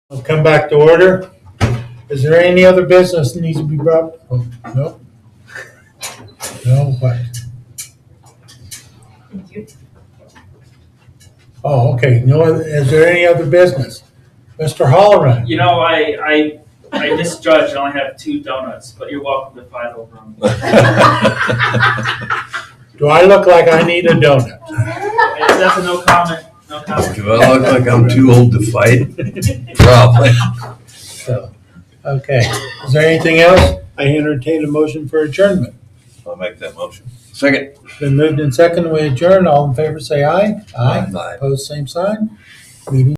Speaker 1: We'll come back to order. Is there any other business that needs to be brought? Oh, no? No, what? Oh, okay. No, is there any other business? Mr. Halloran?
Speaker 17: You know, I misjudged. I only have 2 donuts, but you're welcome to fight over them.
Speaker 1: Do I look like I need a donut?
Speaker 17: That's a no comment. No comment.
Speaker 6: Do I look like I'm too old to fight? Probably.
Speaker 1: So, okay. Is there anything else? I entertain a motion for adjournment.
Speaker 7: I'll make that motion.
Speaker 6: Second.
Speaker 1: Been moved and seconded. We adjourn. All in favor say aye.
Speaker 6: Aye.
Speaker 1: Opposed, same sign. Meeting